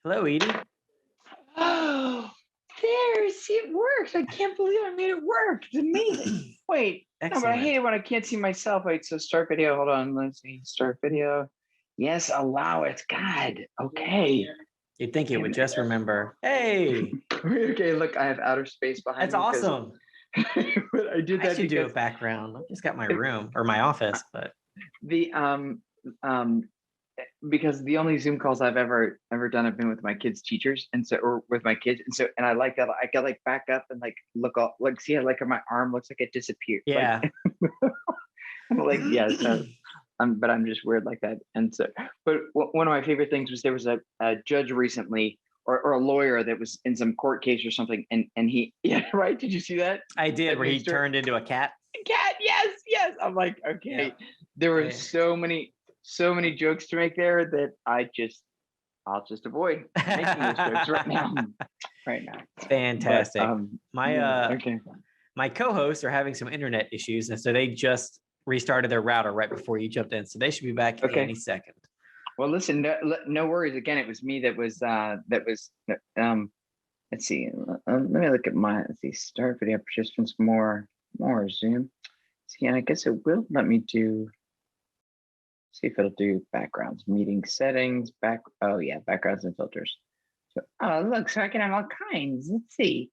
Hello, Edie. Oh, there. See, it works. I can't believe I made it work. It's amazing. Wait, no, but I Excellent. hate it when I can't see myself. Wait, so start video. Hold on. Let's see. Start video. Yes, allow it. God. Okay. You'd think it would just remember, hey, Okay, look, I have outer space behind that's me. awesome. But I did I that should do a because background. I've just got my room or my office, but the because the only Zoom calls I've ever done have been with my kids' teachers, and so or with my kids, and I like that I can like back up and like look up, like see how like my arm looks like it disappeared. yeah. Like, I'm like yeah, so but I'm just weird like that, and so but one of my favorite things was there was a judge recently or a lawyer that was in some court case or something, and he yeah right, did you see that? I did That where he Mr. turned into a cat. Cat, yes. I'm like, okay. There were so many jokes to make there that I'll just avoid making those jokes right now. Right now. Fantastic. But, okay. My co-hosts are having some internet issues, and so they just restarted their router right before you jumped in. So they should be back any second. Well, listen, no worries. Again, it was me that was let's see. Let me look at let's see, start video participants, more Zoom. See, and I guess it will let me do. See if it'll do backgrounds, meeting settings, backgrounds and filters. So, look, so I can have all kinds. Let's see.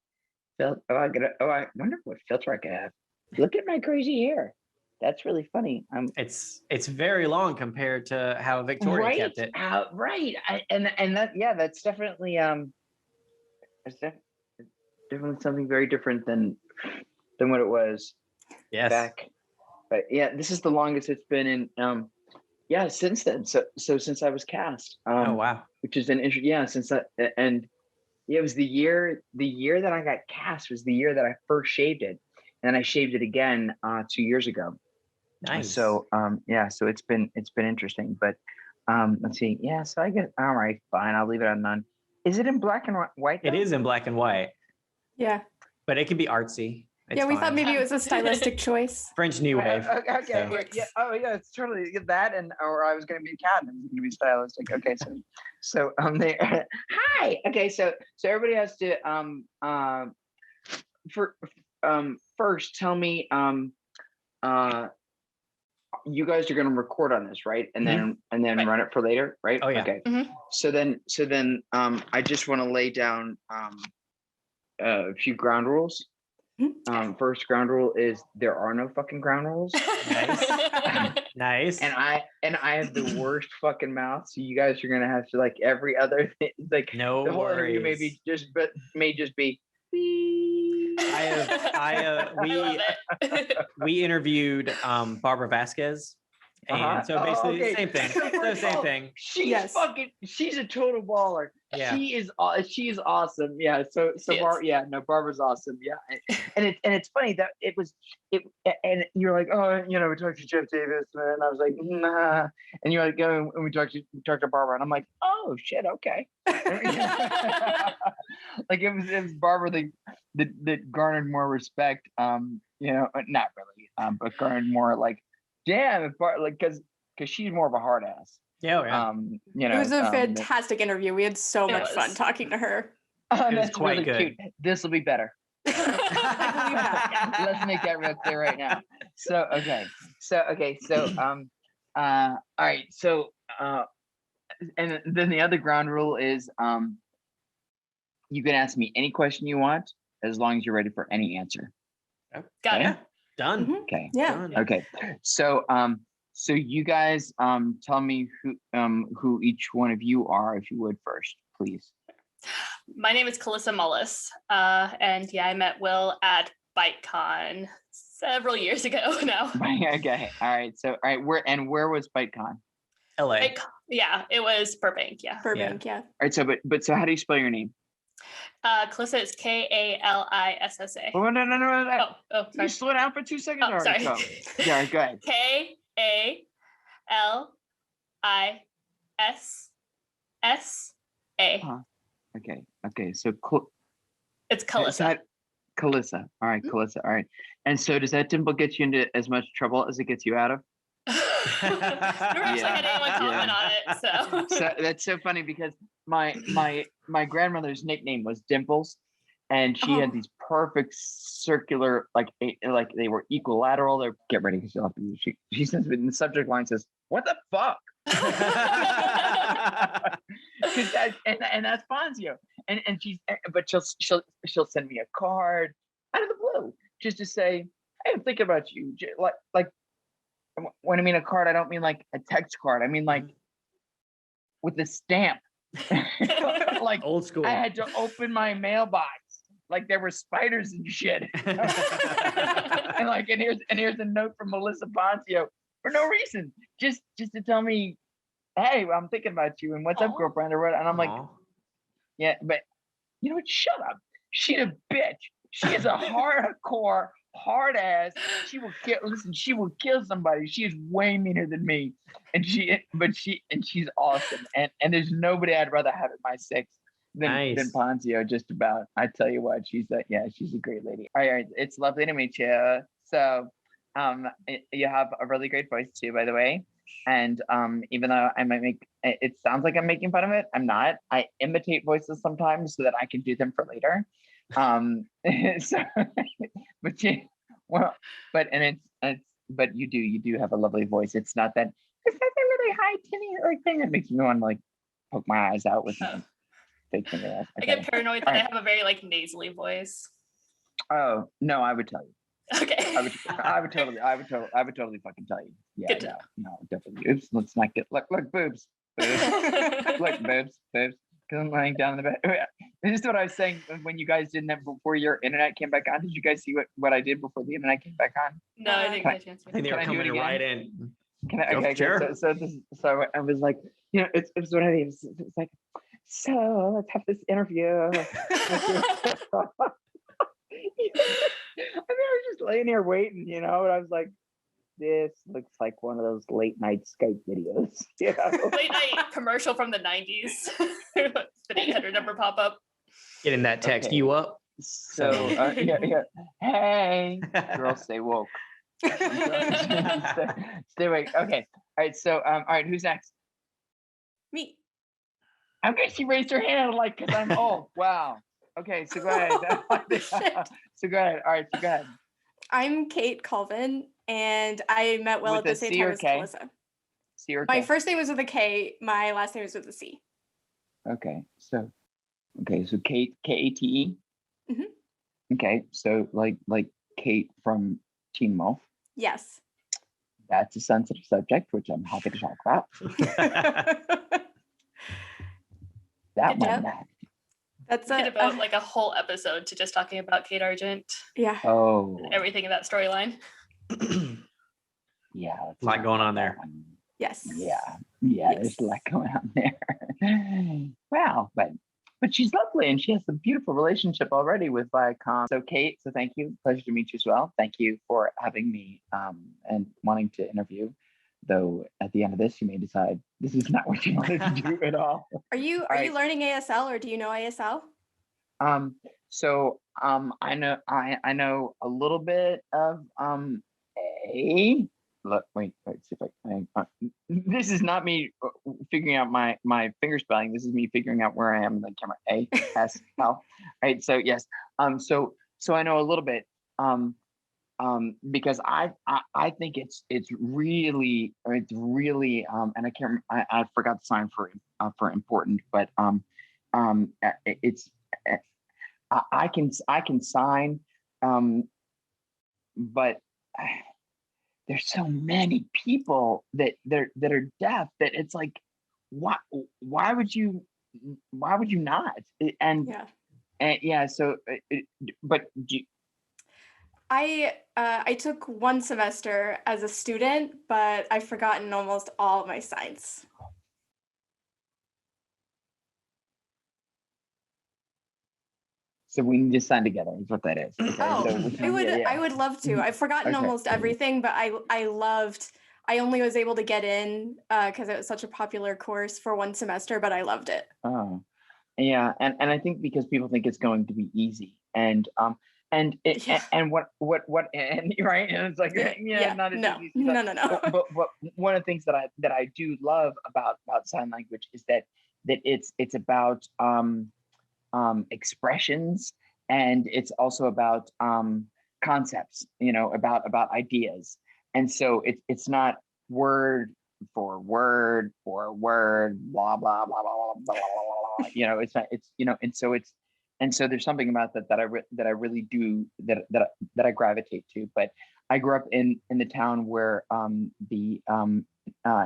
I wonder what filter I could have. Look at my crazy hair. That's really funny. It's very long compared to how Victoria kept it. Right. That's definitely definitely something very different than what it was back. But yeah, this is the longest it's been in since then. So since I was cast. Oh wow. Which is an interesting since that, and yeah, it was the year that I got cast was the year that I first shaved it. And then I shaved it again 2 years ago. Nice. So so it's been interesting. But let's see. Yeah, so I guess all right, fine. I'll leave it on none. Is it in black and white though? It is in black and white. Yeah. But it can be artsy. It's we fine. thought maybe it was a stylistic choice. French New Wave. Okay. So. Yeah. Oh yeah, it's totally that, or I was going to be a cat and it was going to be stylistic. Okay, so there. Hi. Okay, so everybody has to first tell me you guys are going to record on this, right? And then run it for later, right? Oh yeah. Okay. Mm-hmm. So then I just want to lay down a few ground rules. First ground rule is there are no fucking ground rules. Nice. And I have the worst fucking mouth, so you guys are gonna have to like every other thing, like no the whole worries. interview may just be. We interviewed Barbara Vasquez. And so basically same thing. Same thing. She's a total baller. Yeah. She is awesome. Yeah. So Barbara's awesome. Yeah. And it's funny that and you're like, oh, we talked to Jeff Davis, and I was like, nah. And you're like, oh, and we talked to Barbara, and I'm like, oh shit, okay. Like it was Barbara that garnered more respect. Not really, but garnered more like. Damn, because she's more of a hard ass. Yeah. It was a fantastic interview. We had so much fun talking to her. It was quite really good. Cute. This will be better. Let's make that real clear right now. So all right. So and then the other ground rule is you can ask me any question you want as long as you're ready for any answer. Got it. Done. Mm-hmm. Okay. Yeah. Done. Okay. So so you guys tell me who each one of you are, if you would first, please. My name is Calissa Mullis. And I met Will at BiteCon several years ago now. Okay. All right. So where was BiteCon? LA. Yeah, it was Burbank. Yeah. Burbank. Yeah. All right. So but so how do you spell your name? Calissa is Kalissa. Oh no. Oh, sorry. You slow down for 2 seconds. Oh, sorry. Go. Yeah, go ahead. Kalissa. Okay. So it's Calissa. Calissa. All right, Calissa. All right. And so does that dimple get you into as much trouble as it gets you out of? Never actually had anyone comment on it, so. So that's so funny because my grandmother's nickname was Dimples, and she had Oh. these perfect circular, like they were equilateral. They're get ready because you'll have to. She says in the subject line says, "What the fuck?" Because and that's Fonzio, and she's but she'll send me a card out of the blue just to say, "Hey, I'm thinking about you." Like when I mean a card, I don't mean like a text card. I mean like with a stamp. Like Old school. I had to open my mailbox like there were spiders and shit. And like and here's a note from Melissa Ponzio for no reason, just to tell me, hey, I'm thinking about you and what's up, Aw. girlfriend, or what. And I'm like, Aw. yeah, but you know what? Shut up. She's a bitch. She is a hardcore, hard ass. She will kill. Listen, she will kill somebody. She is way meaner than me, and she's awesome. And there's nobody I'd rather have at my six than Nice. Ponzio. Just about. I tell you what, she's a great lady. All right, it's lovely to meet you. So, you have a really great voice too, by the way. And even though I might it sounds like I'm making fun of it, I'm not. I imitate voices sometimes so that I can do them for later. So, but you do have a lovely voice. It's not that really high tinny like thing that makes me want to like poke my eyes out with my fake fingernails. I get Okay. paranoid that All I right. have a very like nasally voice. Oh no, I would tell you. Okay. I would totally fucking tell you. Yeah, Good to yeah, no, definitely. Oops, let's not get look, boobs, look, boobs. Because I'm lying down in the bed. This is what I was saying when you guys did that before your internet came back on. Did you guys see what I did before the internet came back on? No, I didn't Can get a chance I think to. they were Can I do it coming again? right in. Can I? Go- Okay, sure. okay. So I was like, you know, it's what I mean. It's like, so let's have this interview. I was just laying here waiting, you know, and I was like, this looks like one of those late night Skype videos. You know? Late night commercial from the 90s. The 800 number pop up. Getting that text Okay. you up. So yeah. Hey, girls, stay woke. Stay awake. Okay. All right. So all right, who's next? Me. Okay, she raised her hand like because I'm old. Wow. Okay, so go ahead. Shit. So go ahead. All right, so go ahead. I'm Kate Colvin, and I met Will With at the a same C time or as K? Calissa. C or My K? first name was with a K. My last name was with a C. Okay, so Kate, Kate. Mhm. Okay, so like Kate from Teen Wolf. Yes. That's a sensitive subject, which I'm happy to talk about. That Good one. job. That. That's We could a devote like a whole episode to just talking about Kate Argent, yeah. Oh, everything in that storyline. yeah. let's A lot talk going about on that there. one. Yes. Yeah, there's a lot Yes. going on there. Wow, but she's lovely and she has a beautiful relationship already with Viacom. So Kate, so thank you. Pleasure to meet you as well. Thank you for having me and wanting to interview. Though at the end of this, you may decide this is not what you wanted to do at all. Are you right. learning ASL or do you know ASL? I know a little bit of a look wait see if I this is not me figuring out my finger spelling. This is me figuring out where I am in the camera. ASL. Right. So yes. So I know a little bit. Because I think it's really and I forgot the sign for important, but it's I can sign, but there's so many people that are deaf that it's like why would you not and Yeah. yeah so but I took one semester as a student, but I've forgotten almost all of my science. so we need to sign together is what that is. Okay, Oh, so I would love to. I've forgotten Okay. almost everything, but I only was able to get in because it was such a popular course for one semester, but I loved it. Oh, yeah, and I think because people think it's going to be easy, and Yeah. and what and right, and it's like yeah, not as no, easy as that. no, no, no. But one of the things that I do love about sign language is that it's about expressions, and it's also about concepts, about ideas. And so it's not word for word, blah blah blah blah blah blah blah blah. It's not, and so there's something about that that I really do that I gravitate to. But I grew up in the town where the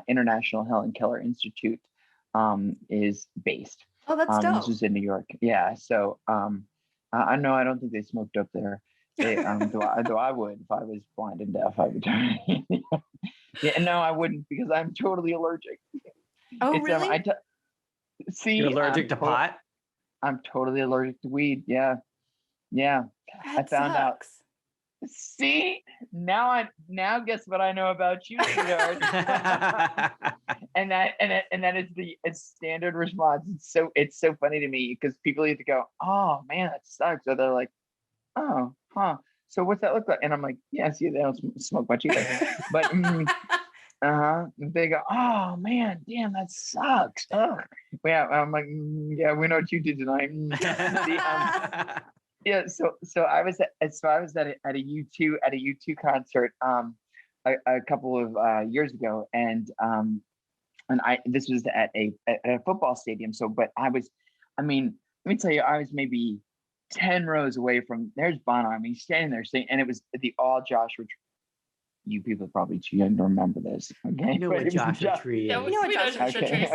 International Helen Keller Institute is based. Oh, that's This dope. was in New York. Yeah. So I know I don't think they smoked up there. They, though I would if I was blind and deaf, I would. Yeah, no, I wouldn't because I'm totally allergic. Oh, It's really? see, You're allergic to pot? I'm totally allergic to weed. Yeah, yeah. I That found out. sucks. See, now guess what I know about you, sweetheart. and that is the standard response. It's so funny to me because people either go, "Oh man, that sucks," or they're like, "Oh, huh. So what's that look like?" And I'm like, "Yeah, see, they don't smoke much either." But they go, "Oh man, damn, that sucks." Oh, yeah. I'm like, "Yeah, we know what you did tonight." See, yeah, so I was at a U2 concert a couple of years ago, and I this was at a football stadium. So, but I mean, let me tell you, I was maybe 10 rows away from there's Bono. I mean, he's standing there saying, and it was the all Joshua. You people are probably too young to remember this, okay? You know But what it was Joshua Tree Yeah, is. You know what we know Joshua Joshua Okay.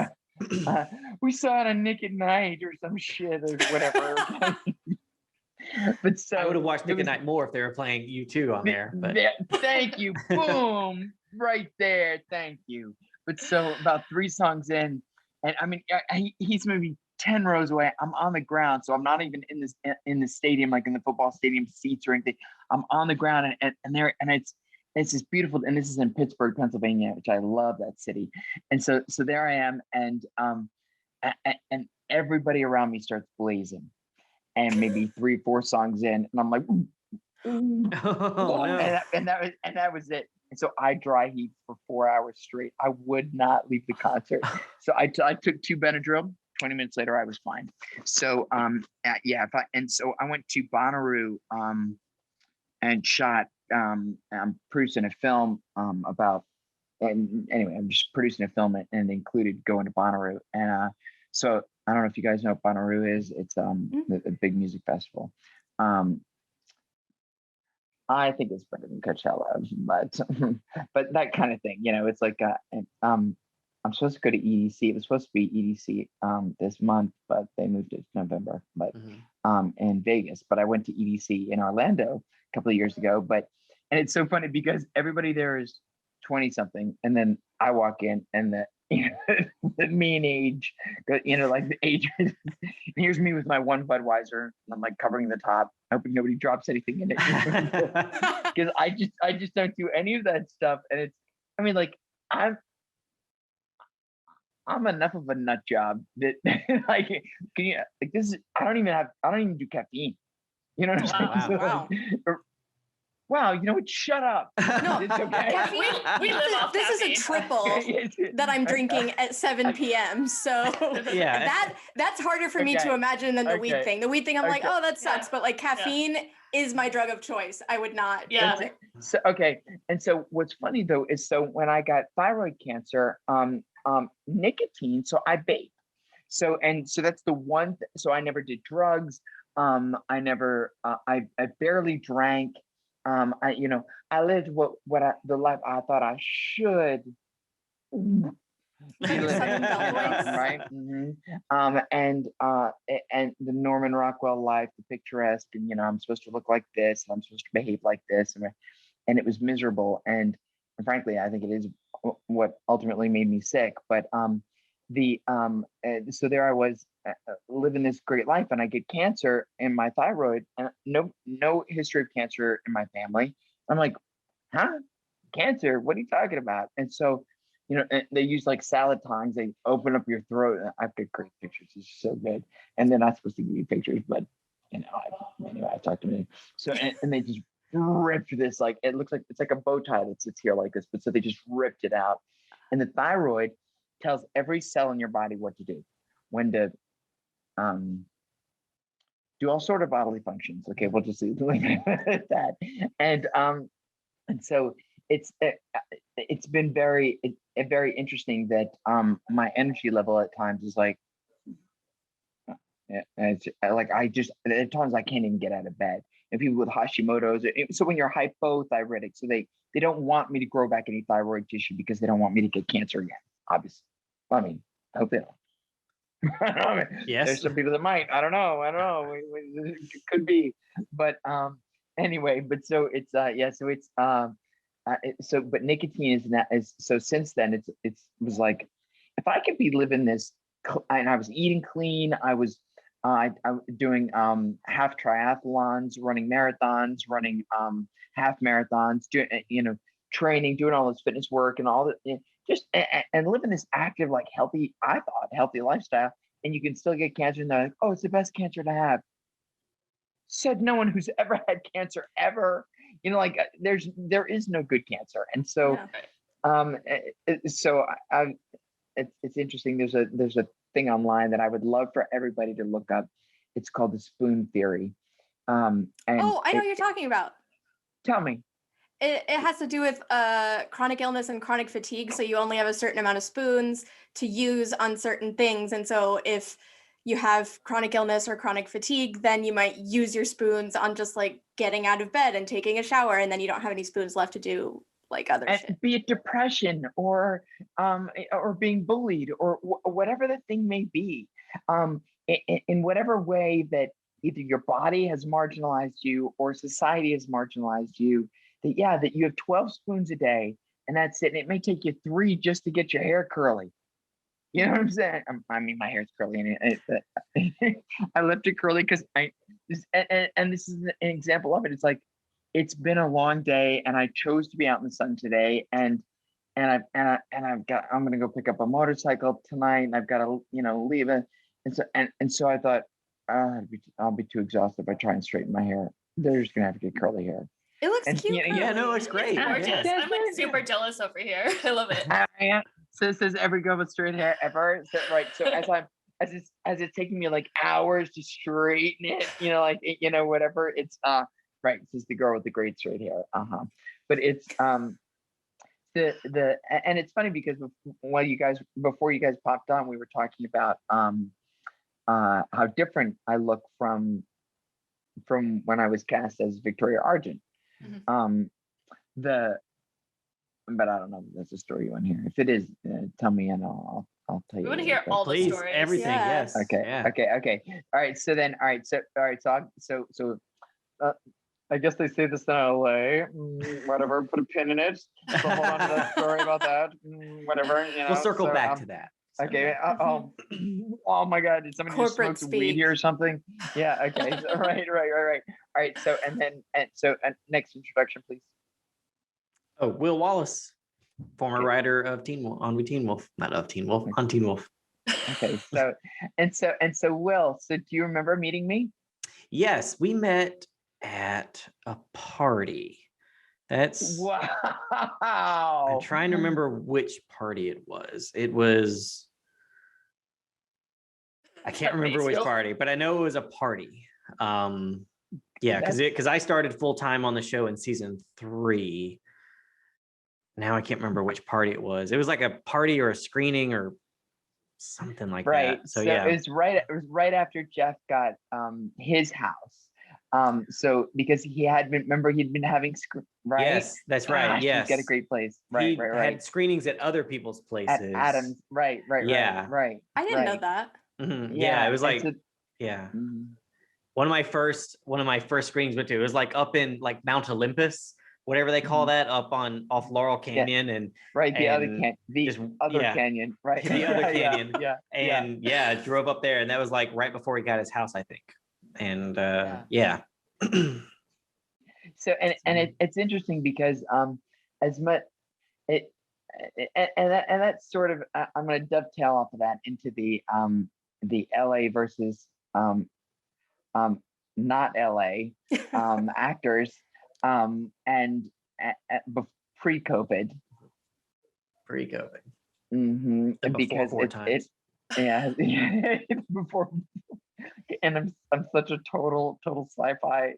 Trees. We saw it on Nick at Night or some shit or whatever. Okay? But so I would have watched it Nick was- at Night more if they were playing U2 on there. But Thank you. Boom. Right there. Thank you. But so about 3 songs in, and I mean, he's maybe 10 rows away. I'm on the ground. So I'm not even in the stadium, like in the football stadium seats or anything. I'm on the ground and it's just beautiful. And this is in Pittsburgh, Pennsylvania, which I love that city. And so there I am. And and everybody around me starts blazing. And maybe 3-4 songs in, and I'm like, "Ooh, ooh." oh, no. and that was it. And so I dry heaved for 4 hours straight. I would not leave the concert. So I took 2 Benadryl. 20 minutes later, I was fine. So so I went to Bonnaroo and shot. I'm producing a film about. And anyway, I'm just producing a film and included going to Bonnaroo. And so I don't know if you guys know what Bonnaroo is. It's a big music festival. I think it's better than Coachella, but that kind of thing, it's like I'm supposed to go to EDC. It was supposed to be EDC this month, but they moved it to November. But in Vegas. But I went to EDC in Orlando a couple of years ago. And it's so funny because everybody there is 20 something, and then I walk in and the mean age, like the age. And here's me with my one Budweiser, and I'm like covering the top, hoping nobody drops anything in it. Because I just don't do any of that stuff. And it's, I mean, like I'm enough of a nut job that like, can you like this is I don't even do caffeine. You know what I'm saying? Wow. Wow, you know what? Shut up. No, It's okay. caffeine. We live off This is caffeine. a triple that I'm drinking at 7 p.m. So Yeah. that's harder for me to Okay. imagine than the weed Okay. thing. The weed thing, I'm like, Okay. oh, that sucks. Yeah. But like caffeine is my drug of choice. I would not. Yeah. do it. So okay, and so what's funny though is so when I got thyroid cancer, nicotine. So I vape. So that's the one. So I never did drugs. I never. I barely drank. I lived the life I thought I should. Southern Belle voice. Right. And the Norman Rockwell life, the picturesque, and I'm supposed to look like this, and I'm supposed to behave like this, and it was miserable. And frankly, I think it is what ultimately made me sick. But so there I was living this great life, and I get cancer in my thyroid, and no history of cancer in my family. I'm like, huh? Cancer? What are you talking about? And so, and they use like salad tongs. They open up your throat. I've got great pictures. It's so good. And they're not supposed to give you pictures, but anyway, I talked to me. So, and they just ripped this, like, it looks like it's like a bow tie that sits here like this, but so they just ripped it out. And the thyroid tells every cell in your body what to do, when to do all sort of bodily functions. Okay, we'll just leave it at that. And so it's been very interesting that my energy level at times is like, it's like I just at times I can't even get out of bed. And people with Hashimoto's, so when you're hypothyroidic, so they don't want me to grow back any thyroid tissue because they don't want me to get cancer again. Obviously, I mean, I hope they don't. I mean, Yes. there's some people that might. I don't know. It could be, but anyway. But so it's So it's but nicotine is so since then it was like, if I could be living this, and I was eating clean. I was doing half triathlons, running marathons, running half marathons, doing training, doing all this fitness work and all that, just and living this active, like healthy, I thought healthy lifestyle, and you can still get cancer, and they're like, oh, it's the best cancer to have. Said no one who's ever had cancer ever. Like there is no good cancer, and so it's interesting. There's a thing online that I would love for everybody to look up. It's called the spoon theory. And I know what you're talking about. Tell me. It has to do with chronic illness and chronic fatigue. So you only have a certain amount of spoons to use on certain things. And so if you have chronic illness or chronic fatigue, then you might use your spoons on just like getting out of bed and taking a shower. And then you don't have any spoons left to do like other shit. Be it depression or being bullied or whatever the thing may be, in whatever way that either your body has marginalized you or society has marginalized you, that you have 12 spoons a day and that's it. And it may take you 3 just to get your hair curly. You know what I'm saying? I mean, my hair's curly, and I left it curly because and this is an example of it. It's like, it's been a long day, and I chose to be out in the sun today, and I'm gonna go pick up a motorcycle tonight, and I've got to leave it, and so I thought, I'll be too exhausted if I try and straighten my hair. They're just gonna have to get curly hair. It looks cute. Yeah, no, it's great. It's gorgeous. Yeah. I'm like super jealous over here. I love it. So it says every girl with straight hair ever. So, right. So as it's taking me like hours to straighten it, whatever. It's right. This is the girl with the great straight hair. But it's and it's funny because before you guys popped on, we were talking about how different I look from when I was cast as Victoria Argent. Mhm. But I don't know if that's a story you want to hear. If it is, tell me and I'll tell you. We want to hear all the Please, stories. everything. Yeah. Yes. Okay. Yeah. Okay. All right. So I guess they say this in LA. Whatever. Put a pin in it. So hold on to that story about that. Whatever. We'll circle back to that. So, Okay. Oh my God! Did somebody just Corporate smoke some weed speak. here or something? Yeah. Okay. So, right. All right. So next introduction, please. Oh, Will Wallace, former writer of Teen Wolf, on Teen Wolf, not of Teen Wolf, on Teen Wolf. Okay. So Will. So do you remember meeting me? Yes, we met at a party. Wow. I'm trying to remember which party it was. I can't remember which party, but I know it was a party. Because I started full time on the show in season 3. Now I can't remember which party it was. It was like a party or a screening or something like that. So yeah, it was right after Jeff got his house. So because he'd been having right. Yes, that's right. Gosh, yes, he's got a great place. Right. Had screenings at other people's places. At Adams. Right. Yeah. Right. I didn't know that. Mhm. Yeah, it was like Mhm. one of my first screenings went to. It was like up in like Mount Olympus, whatever they call that, up off Laurel Canyon, and right, the other and canyon, right? the other canyon, Yeah. drove up there, and that was like right before he got his house, I think. And yeah. So it's interesting because as much it and that's sort of I'm going to dovetail off of that into the LA versus not LA actors, and pre-COVID. Pre-COVID. Mm-hmm. And because four times. Yeah, before. And I'm such a total sci-fi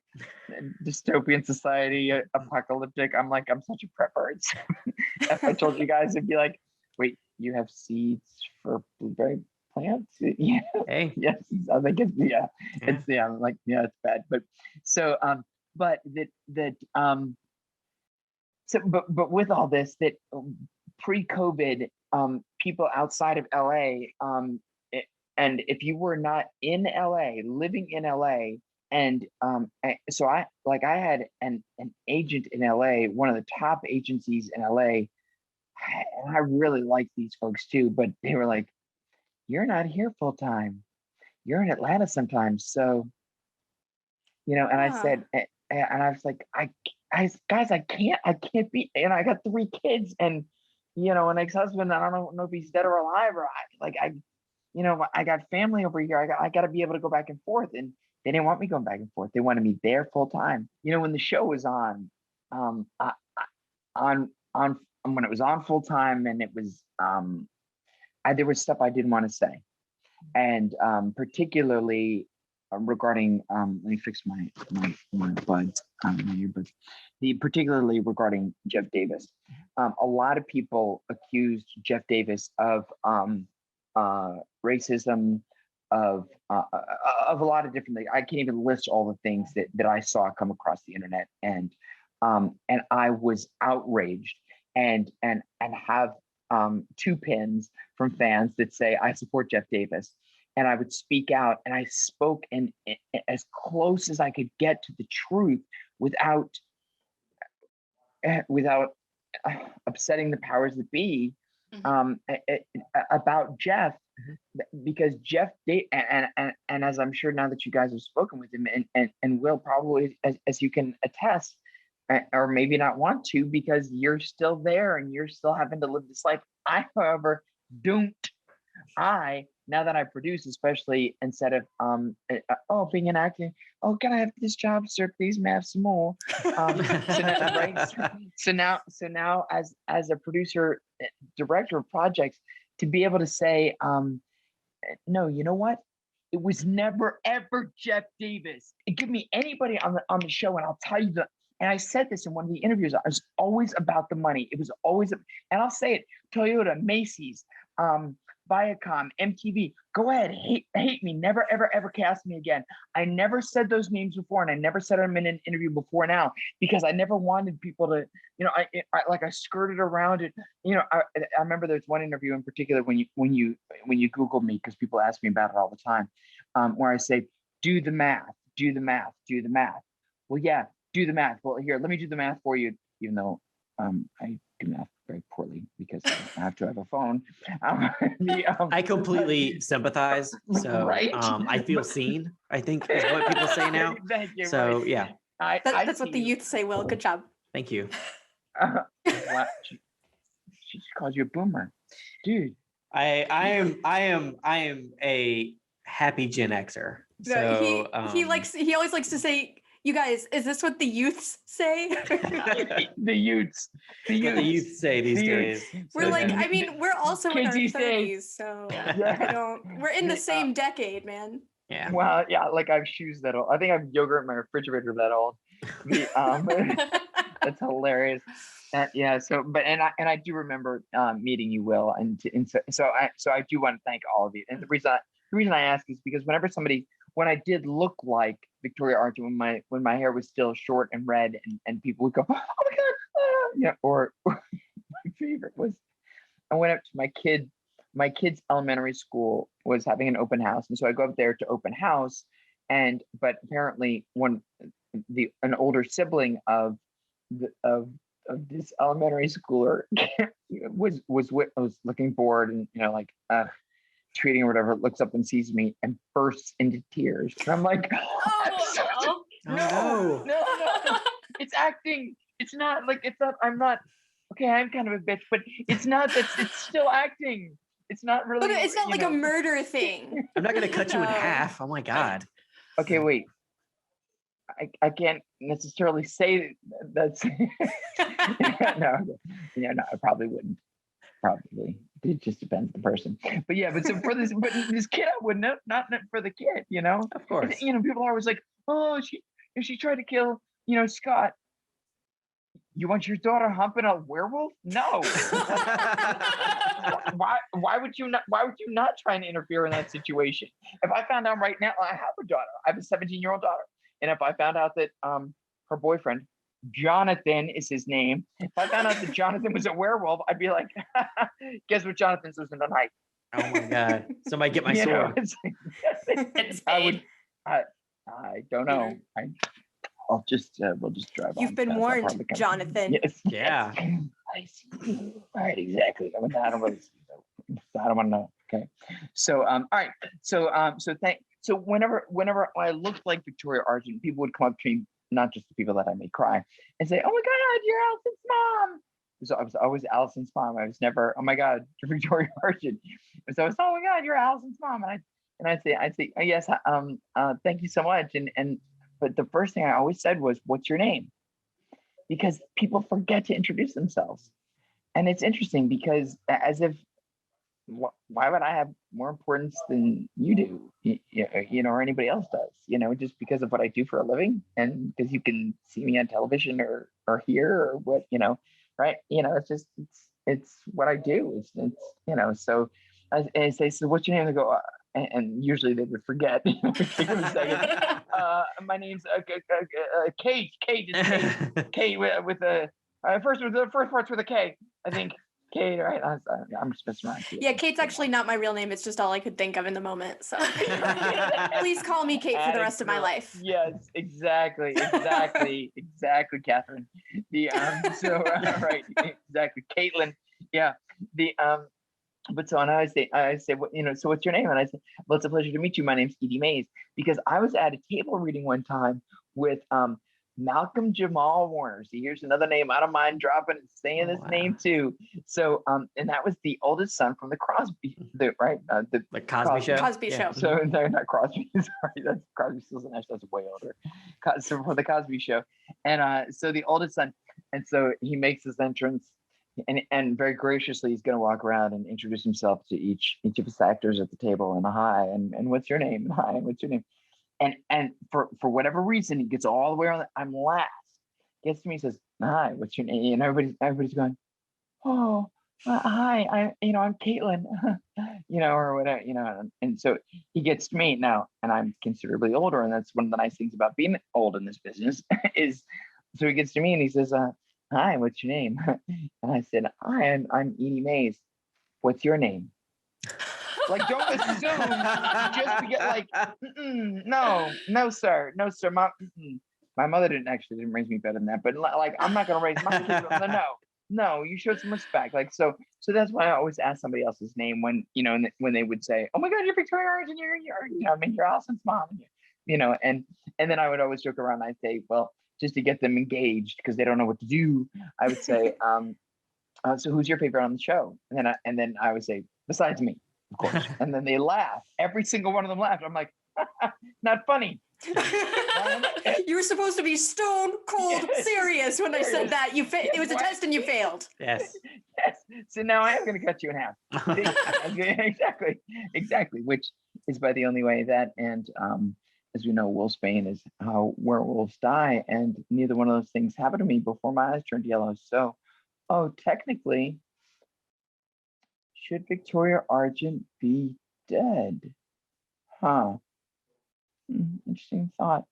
dystopian society apocalyptic. I'm such a prepper. If I told you guys, it'd be like, wait, you have seeds for blueberry plants? Yeah. Hey. Yes. I think it's I'm like, yeah, it's bad. But so but but with all this, that pre-COVID, people outside of LA, and if you were not in LA, living in LA, and so I had an agent in LA, one of the top agencies in LA, and I really liked these folks too, but they were like, "You're not here full time. You're in Atlanta sometimes." So, and I said, and I was like, guys, I can't be, and I got 3 kids, and an ex-husband. I don't know if he's dead or alive, or I got family over here. I got to be able to go back and forth, and they didn't want me going back and forth. They wanted me there full time. When the show was on when it was on full time, and it was there was stuff I didn't want to say, and particularly regarding let me fix my buds, my earbuds. Particularly regarding Jeff Davis. A lot of people accused Jeff Davis of racism, of a lot of different things. I can't even list all the things that I saw come across the internet, and I was outraged, and have 2 pins from fans that say I support Jeff Davis, and I would speak out, and I spoke in as close as I could get to the truth without upsetting the powers that be, about Jeff, because Jeff and as I'm sure now that you guys have spoken with him, and will probably, as you can attest, or maybe not want to, because you're still there and you're still having to live this life. I, however, don't. Now that I produce, especially instead of being an actor, can I have this job, sir? Please, may I have some more? So now as a producer, director of projects, to be able to say, no, you know what? It was never ever Jeff Davis. Give me anybody on the show, and I'll tell you that. And I said this in one of the interviews. I was always about the money. It was always, and I'll say it: Toyota, Macy's, Viacom, MTV. Go ahead, hate me. Never, ever, ever cast me again. I never said those names before, and I never said them in an interview before now, because I never wanted people to, I skirted around it. I remember there's one interview in particular when you Googled me, because people ask me about it all the time, where I say, do the math. Well, yeah, do the math. Well, here, let me do the math for you, even though I do math very poorly because I have to have a phone. I completely sympathize. So right? I feel seen, I think is what people say now. Thank you. So right. yeah. That's what the youth say, Will. Good job. Thank you. She calls you a boomer. Dude. I am a happy Gen Xer. So he always likes to say, you guys, is this what the youths say? The youths say these days. We're we're also in our 30s, so yeah. we're in the same decade, man. Yeah. Well, yeah, like I have shoes that old. I think I have yogurt in my refrigerator that old. That's hilarious. So I do remember meeting you, Will, and so I do want to thank all of you. And the reason I ask is because when I did look like Victoria Argent, when my hair was still short and red, and people would go, oh my God, or my favorite was, I went up to my kid's elementary school was having an open house. And so I go up there to open house, but apparently an older sibling of this elementary schooler was looking bored and, treating or whatever, looks up and sees me and bursts into tears. And I'm like, no. It's acting. It's not, I'm not, okay, I'm kind of a bitch, but it's not, it's still acting. It's not really. But it's not like a murder thing. I'm not going to cut you in half. Oh my God. Okay, wait. I can't necessarily say that's no, I probably wouldn't. Probably. It just depends on the person. But yeah, but so for this, but this kid, I wouldn't have, not for the kid, Of course. People are always like, oh, she tried to kill, Scott. You want your daughter humping a werewolf? No. Why would you not try and interfere in that situation? If I found out right now, I have a daughter. I have a 17-year-old daughter. And if I found out that her boyfriend, Jonathan is his name. If I found out that Jonathan was a werewolf, I'd be like, guess what Jonathan's listening tonight? Oh my God. Somebody get my sword. I don't know. I'll just we'll just drive. You've been warned, Jonathan. Yes. Yeah. I see. All right, exactly. I don't want to know. Okay. So all right. So whenever I looked like Victoria Argent, people would come up to me, not just the people that I made cry, and say, "Oh my God, you're Allison's mom." So I was always Allison's mom. I was never, "Oh my God, you're Victoria Argent." So I was, "Oh my God, you're Allison's mom," and I'd say, "Oh, yes, thank you so much." But the first thing I always said was, "What's your name?" Because people forget to introduce themselves, and it's interesting because as if, why would I have more importance than you do, or anybody else does, just because of what I do for a living, and because you can see me on television or hear or what, right? It's just it's what I do. It's So I say, "So what's your name?" They go, and usually they would forget. Take them a second. My name's Kate. Kate is Kate. Kate with the first part's with a K. I think Kate. Right? I'm just messing around. Yeah, Kate's actually not my real name. It's just all I could think of in the moment. So please call me Kate for the rest of my life. Yes, exactly, Catherine. Right, exactly, Caitlin. Yeah, But so, and I say, so what's your name? And I said, well, it's a pleasure to meet you. My name's Edie Mays, because I was at a table reading one time with Malcolm Jamal Warner. So here's another name I don't mind dropping and saying his name too. So, and that was the oldest son from the Crosby, the Cosby Show. Cosby Show. So no, not Crosby. Sorry, that's Crosby, Stills and Nash. That's way older. So for the Cosby Show, and so the oldest son, and so he makes his entrance. And very graciously, he's going to walk around and introduce himself to each of his actors at the table, and hi, and what's your name? Hi, and what's your name? And for whatever reason, he gets all the way around. I'm last. Gets to me, says, "Hi, what's your name?" And everybody's going, "Oh, hi, I'm Caitlin," or whatever, And so he gets to me now, and I'm considerably older, and that's one of the nice things about being old in this business is. So he gets to me and he says, "Hi, what's your name?" And I said, "Hi, I'm Edie Mays. What's your name?" Like, don't assume just to get like, no, sir. My mother didn't raise me better than that. But like, I'm not gonna raise my kids. No, you showed some respect. Like, so that's why I always ask somebody else's name when when they would say, "Oh my God, you're Victoria Argent, you're Allison's mom," and then I would always joke around. I'd say, well, just to get them engaged because they don't know what to do, I would say, "So who's your favorite on the show?" And then I would say, "Besides me, of course." And then they laugh. Every single one of them laughed. I'm like, "Not funny." You were supposed to be stone cold serious when I said that. It was a test and you failed. Yes. So now I am going to cut you in half. Exactly. Which is by the only way that, and as we know, wolfsbane is how werewolves die, and neither one of those things happened to me before my eyes turned yellow. So, technically, should Victoria Argent be dead? Huh. Interesting thought.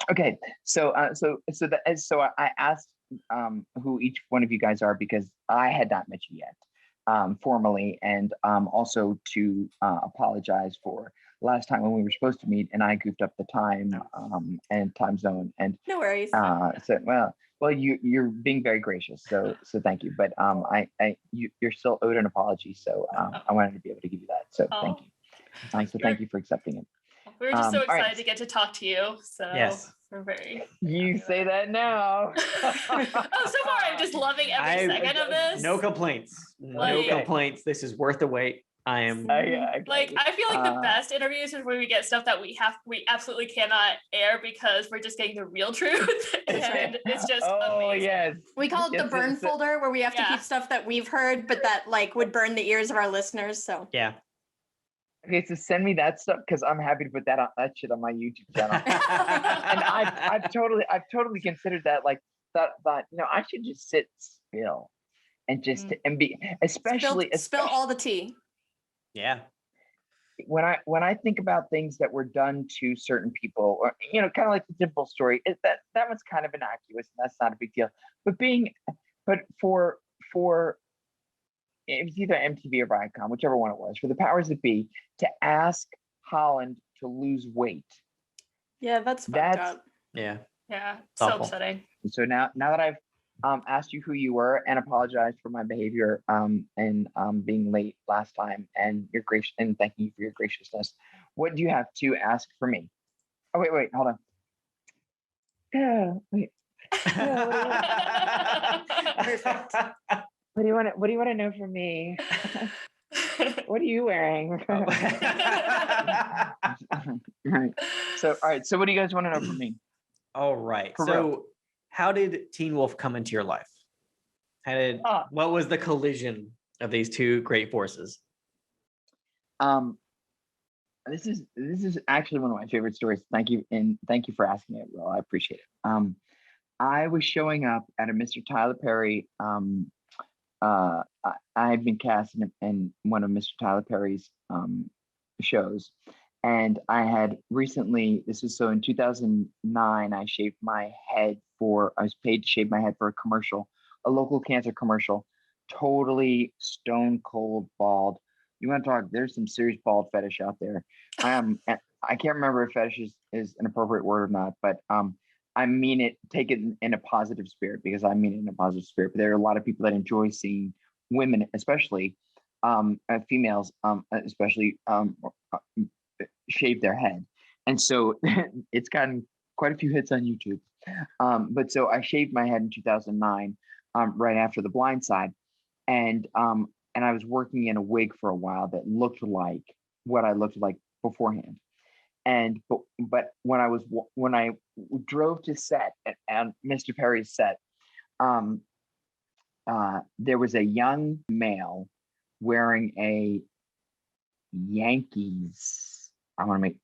Okay, so I asked who each one of you guys are because I had not met you yet formally, and also to apologize for last time when we were supposed to meet and I goofed up the time and time zone, and no worries. So well, you're being very gracious, so thank you. But you're still owed an apology, so I wanted to be able to give you that. So thank you. So thank you for accepting it. We were just so excited to get to talk to you. So yes. We're very. You say that now. So far I'm just loving every second of this. No complaints. No complaints. This is worth the wait. I am. Like, I feel like the best interviews is when we get stuff that we absolutely cannot air because we're just getting the real truth, and it's just amazing. Yes. We call it the burn folder, where we have to keep stuff that we've heard, but that like would burn the ears of our listeners. So yeah. Okay, so send me that stuff because I'm happy to put that shit on my YouTube channel. And I've totally considered that. Like thought I should just sit still and just and be especially spill all the tea. Yeah. When I think about things that were done to certain people, or kind of like the Dimple story, that one's kind of innocuous and that's not a big deal. But for it was either MTV or Viacom, whichever one it was, for the powers that be to ask Holland to lose weight. Yeah, that's fucked up. Yeah. Yeah, so upsetting. So now that I've asked you who you were and apologized for my behavior and being late last time and your grace and thanking you for your graciousness, what do you have to ask for me? Oh wait, hold on. Wait. Perfect. What do you want to know from me? What are you wearing? All right. So what do you guys want to know from me? All right. For so real. How did Teen Wolf come into your life? What was the collision of these two great forces? This is actually one of my favorite stories. Thank you for asking it, Will. I appreciate it. I was showing up at a Mr. Tyler Perry. I had been cast in one of Mr. Tyler Perry's shows, and I had recently. This was so in 2009. I shaved my head I was paid to shave my head for a commercial, a local cancer commercial. Totally stone cold bald. You want to talk? There's some serious bald fetish out there. I can't remember if fetish is an appropriate word or not, but I mean it. Take it in a positive spirit because I mean it in a positive spirit. But there are a lot of people that enjoy seeing women, especially females, especially shave their head, and so it's gotten quite a few hits on YouTube. But so I shaved my head in 2009, right after The Blind Side, and I was working in a wig for a while that looked like what I looked like beforehand. And but when I drove to set and Mr. Perry's set, there was a young male wearing a Yankees. I'm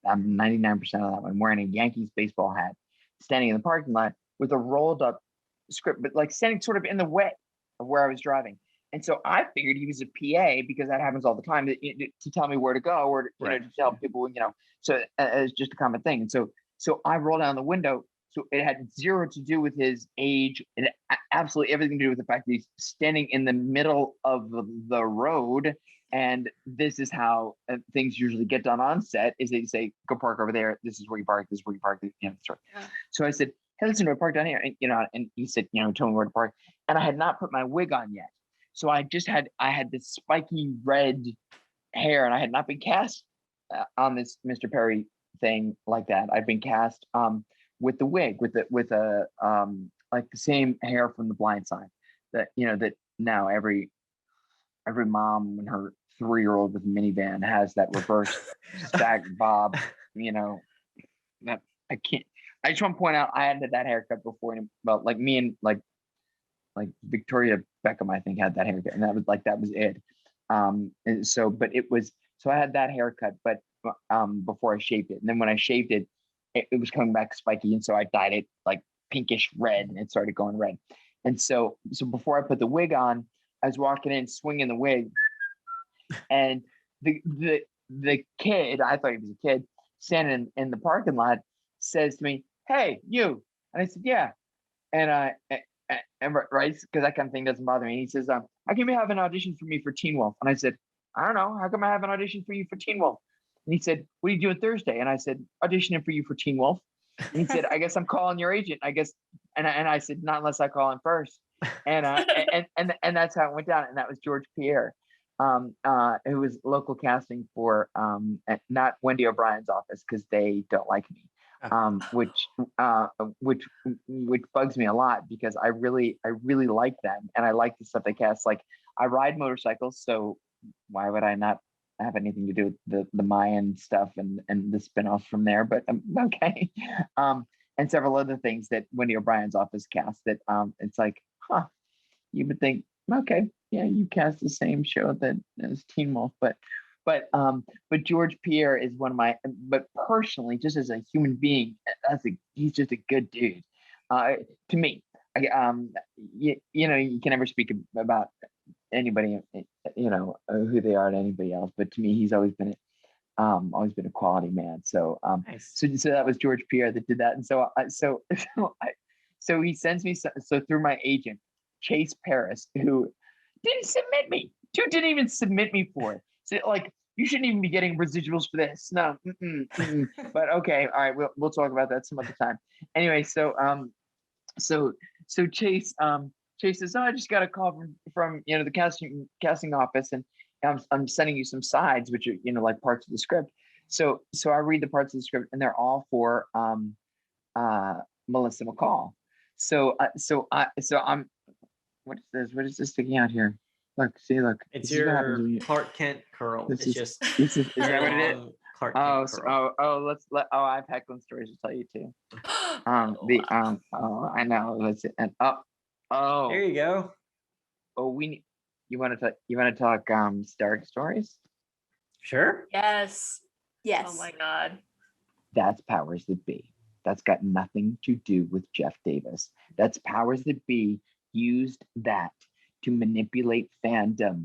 99% of that one, wearing a Yankees baseball hat, standing in the parking lot with a rolled up script, but like standing sort of in the way of where I was driving. And so I figured he was a PA because that happens all the time to tell me where to go or to tell people, so it's just a common thing. And so I rolled down the window. So it had zero to do with his age and absolutely everything to do with the fact that he's standing in the middle of the road. And this is how things usually get done on set is they say, go park over there. This is where you park. This is where you park. Yeah. So I said, hey, listen, do I park down here? And, and he said, tell me where to park. And I had not put my wig on yet. So I had this spiky red hair and I had not been cast on this Mr. Perry thing like that. I've been cast with the wig, with a like the same hair from The Blind Side that now every mom and her 3-year-old with a minivan has that reverse stack bob, that I can't. I just want to point out I had that haircut before, but like me and like Victoria Beckham, I think, had that haircut, and that was it. And so I had that haircut, but before I shaved it, and then when I shaved it, it was coming back spiky, and so I dyed it like pinkish red, and it started going red. And so before I put the wig on, I was walking in, swinging the wig, and the kid, I thought he was a kid, standing in the parking lot, says to me, "Hey, you," and I said, "Yeah," and right, because that kind of thing doesn't bother me. And he says, "How come you have an audition for me for Teen Wolf?" And I said, "I don't know. How come I have an audition for you for Teen Wolf?" And he said, "What are you doing Thursday?" And I said, "Auditioning for you for Teen Wolf." And he said, "I guess I'm calling your agent. I guess," and I said, "Not unless I call him first." And and that's how it went down. And that was George Pierre, who was local casting for not Wendy O'Brien's office because they don't like me. Which bugs me a lot because I really like them and I like the stuff they cast. Like I ride motorcycles, so why would I not have anything to do with the Mayan stuff and the spinoffs from there? But okay. And several other things that Wendy O'Brien's office cast that it's like, huh, you would think, okay, yeah, you cast the same show that as Teen Wolf, but George Pierre is one of my, but personally, just as a human being, he's just a good dude. To me, you know, you can never speak about anybody, you know, who they are to anybody else, but to me, he's always been a quality man. So Nice. so that was George Pierre that did that, and so he sends me so through my agent Chase Paris, who didn't submit me. Dude didn't even submit me for it. So like, you shouldn't even be getting residuals for this. No, but okay, all right, we'll talk about that some other time. Anyway, so Chase says, oh, I just got a call from you know the casting office, and I'm sending you some sides, which are, you know, like parts of the script. So I read the parts of the script, and they're all for Melissa McCall. So I'm, what is this? What is this sticking out here? Look. It's your Clark Kent curl. Is that very what it is? long Clark Kent curl. I have heckling stories to tell you too. I know. Let's and There you go. You want to talk Stark stories? Sure. Yes. Yes. Oh my God. That's powers that be. That's got nothing to do with Jeff Davis. That's powers that be used that to manipulate fandom.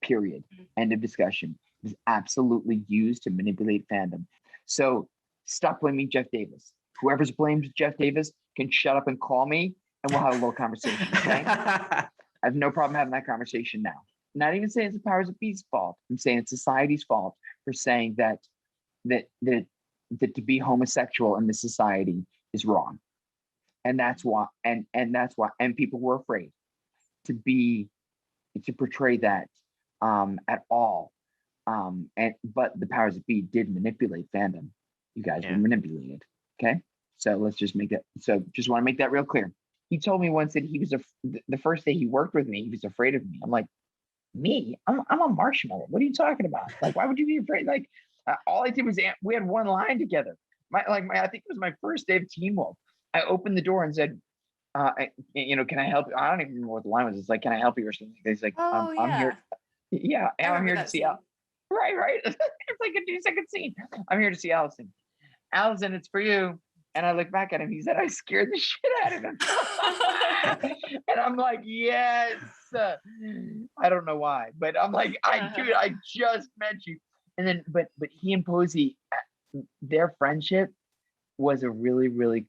Period. End of discussion. It was absolutely used to manipulate fandom. So stop blaming Jeff Davis. Whoever's blamed Jeff Davis can shut up and call me, and we'll have a little conversation. Okay? I have no problem having that conversation now. Not even saying it's the powers that be's fault. I'm saying it's society's fault for saying that to be homosexual in this society is wrong. And that's why, and people were afraid to portray that at all. But the powers that be did manipulate fandom. You guys were manipulated. Okay. So let's just make that. So just want to make that real clear. He told me once that he was the first day he worked with me, he was afraid of me. I'm like, me? I'm a marshmallow. What are you talking about? Like, why would you be afraid? Like, all I did was we had one line together. I think it was my first day of Teen Wolf. I opened the door and said, you know, can I help you? I don't even remember what the line was. It's like, can I help you or something? He's like, oh, I'm here. Yeah, and I'm here to see Allison. Right. It's like a 2-second scene. I'm here to see Allison. Allison, it's for you. And I look back at him. He said, I scared the shit out of him. And I'm like, yes. I don't know why, but I'm like, I just met you. And then, but he and Posey, their friendship was a really, really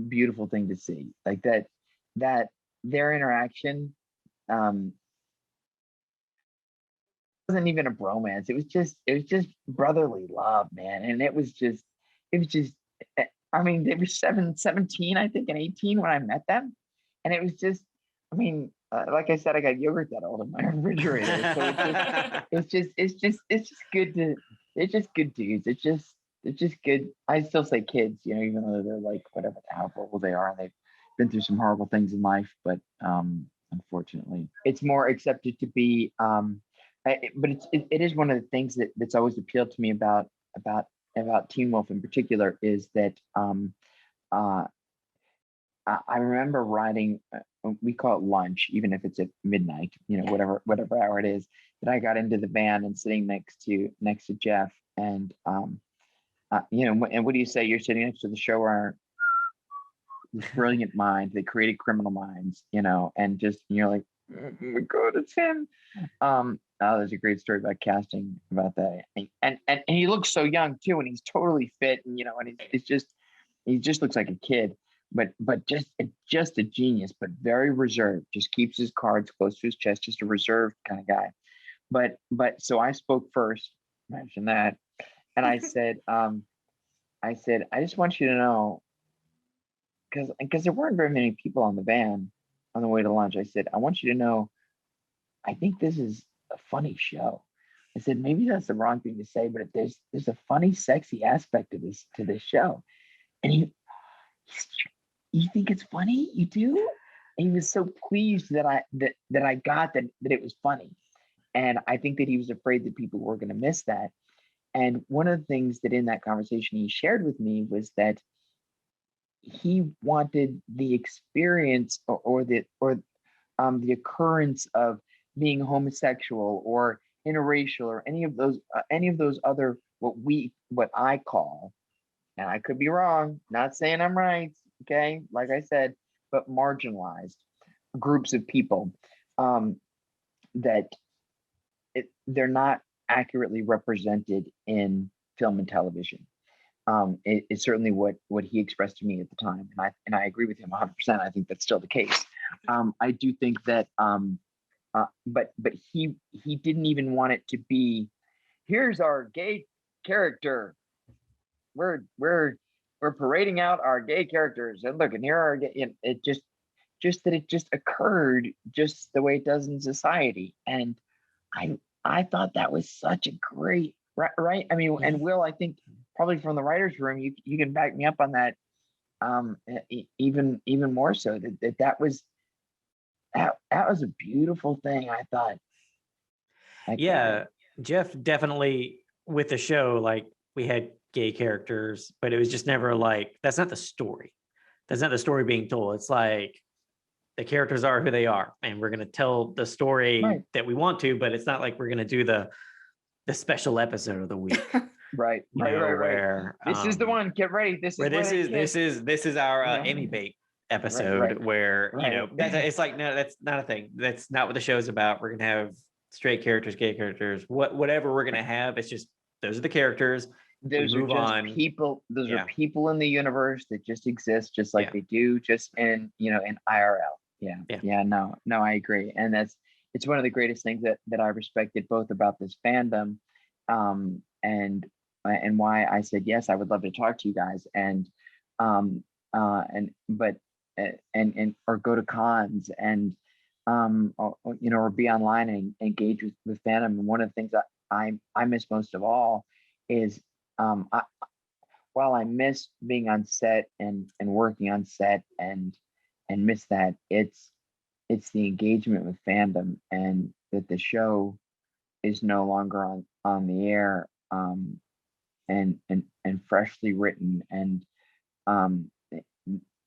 beautiful thing to see. Like that their interaction wasn't even a bromance. It was just brotherly love, man. And it was just, I mean, they were 17, I think, and 18 when I met them. And it was just, I mean, like I said, I got yogurt that old in my refrigerator. So it's just good dudes. It's just good. I still say kids, you know, even though they're like whatever, how old they are, and they've been through some horrible things in life. But unfortunately, it's more accepted to be. But it is one of the things that's always appealed to me about Teen Wolf in particular is that I remember riding. We call it lunch, even if it's at midnight. You know, whatever hour it is. That I got into the van and sitting next to Jeff, and you know, and what do you say? You're sitting next to the showrunner, this brilliant mind. They created Criminal Minds, you know, and you're like, oh my God, it's him. There's a great story about casting about that, and he looks so young too, and he's totally fit, and you know, and he just looks like a kid, but just a genius, but very reserved. Just keeps his cards close to his chest, just a reserved kind of guy. But so I spoke first, imagine that, and I said, I just want you to know, because there weren't very many people on the van on the way to lunch. I said, I want you to know, I think this is a funny show. I said, maybe that's the wrong thing to say, but there's a funny, sexy aspect to this show. And you think it's funny? You do? And he was so pleased that I got that it was funny. And I think that he was afraid that people were going to miss that. And one of the things that in that conversation he shared with me was that he wanted the experience or the occurrence of being homosexual or interracial or any of those other what I call, and I could be wrong, not saying I'm right, okay, like I said, but marginalized groups of people, that they're not accurately represented in film and television. It's certainly what he expressed to me at the time, and I agree with him 100%. I think that's still the case. I do think that, but he didn't even want it to be, here's our gay character. We're parading out our gay characters, and look, and here are gay. It just that it just occurred just the way it does in society, and I thought that was such a great right. I mean, and Will, I think probably from the writers' room, you can back me up on that. Even more so that was a beautiful thing. I thought. Yeah, Jeff definitely with the show, like we had gay characters, but it was just never like, that's not the story. That's not the story being told. It's like the characters are who they are, and we're going to tell the story that we want to, but it's not like we're going to do the special episode of the week. Right. Where this is the one. Get ready. This is our Emmy bait episode where it's like, no, that's not a thing. That's not what the show's about. We're gonna have straight characters, gay characters, whatever we're gonna have. It's just those are the characters. Those are just people. Those are people in the universe that just exist, just like they do, just in in IRL. No, I agree, and it's one of the greatest things that I respected both about this fandom, and why I said yes, I would love to talk to you guys, and or go to cons and or be online and engage with fandom. And one of the things that I miss most of all is while I miss being on set and working on set and miss that, it's the engagement with fandom, and that the show is no longer on the air, and freshly written, and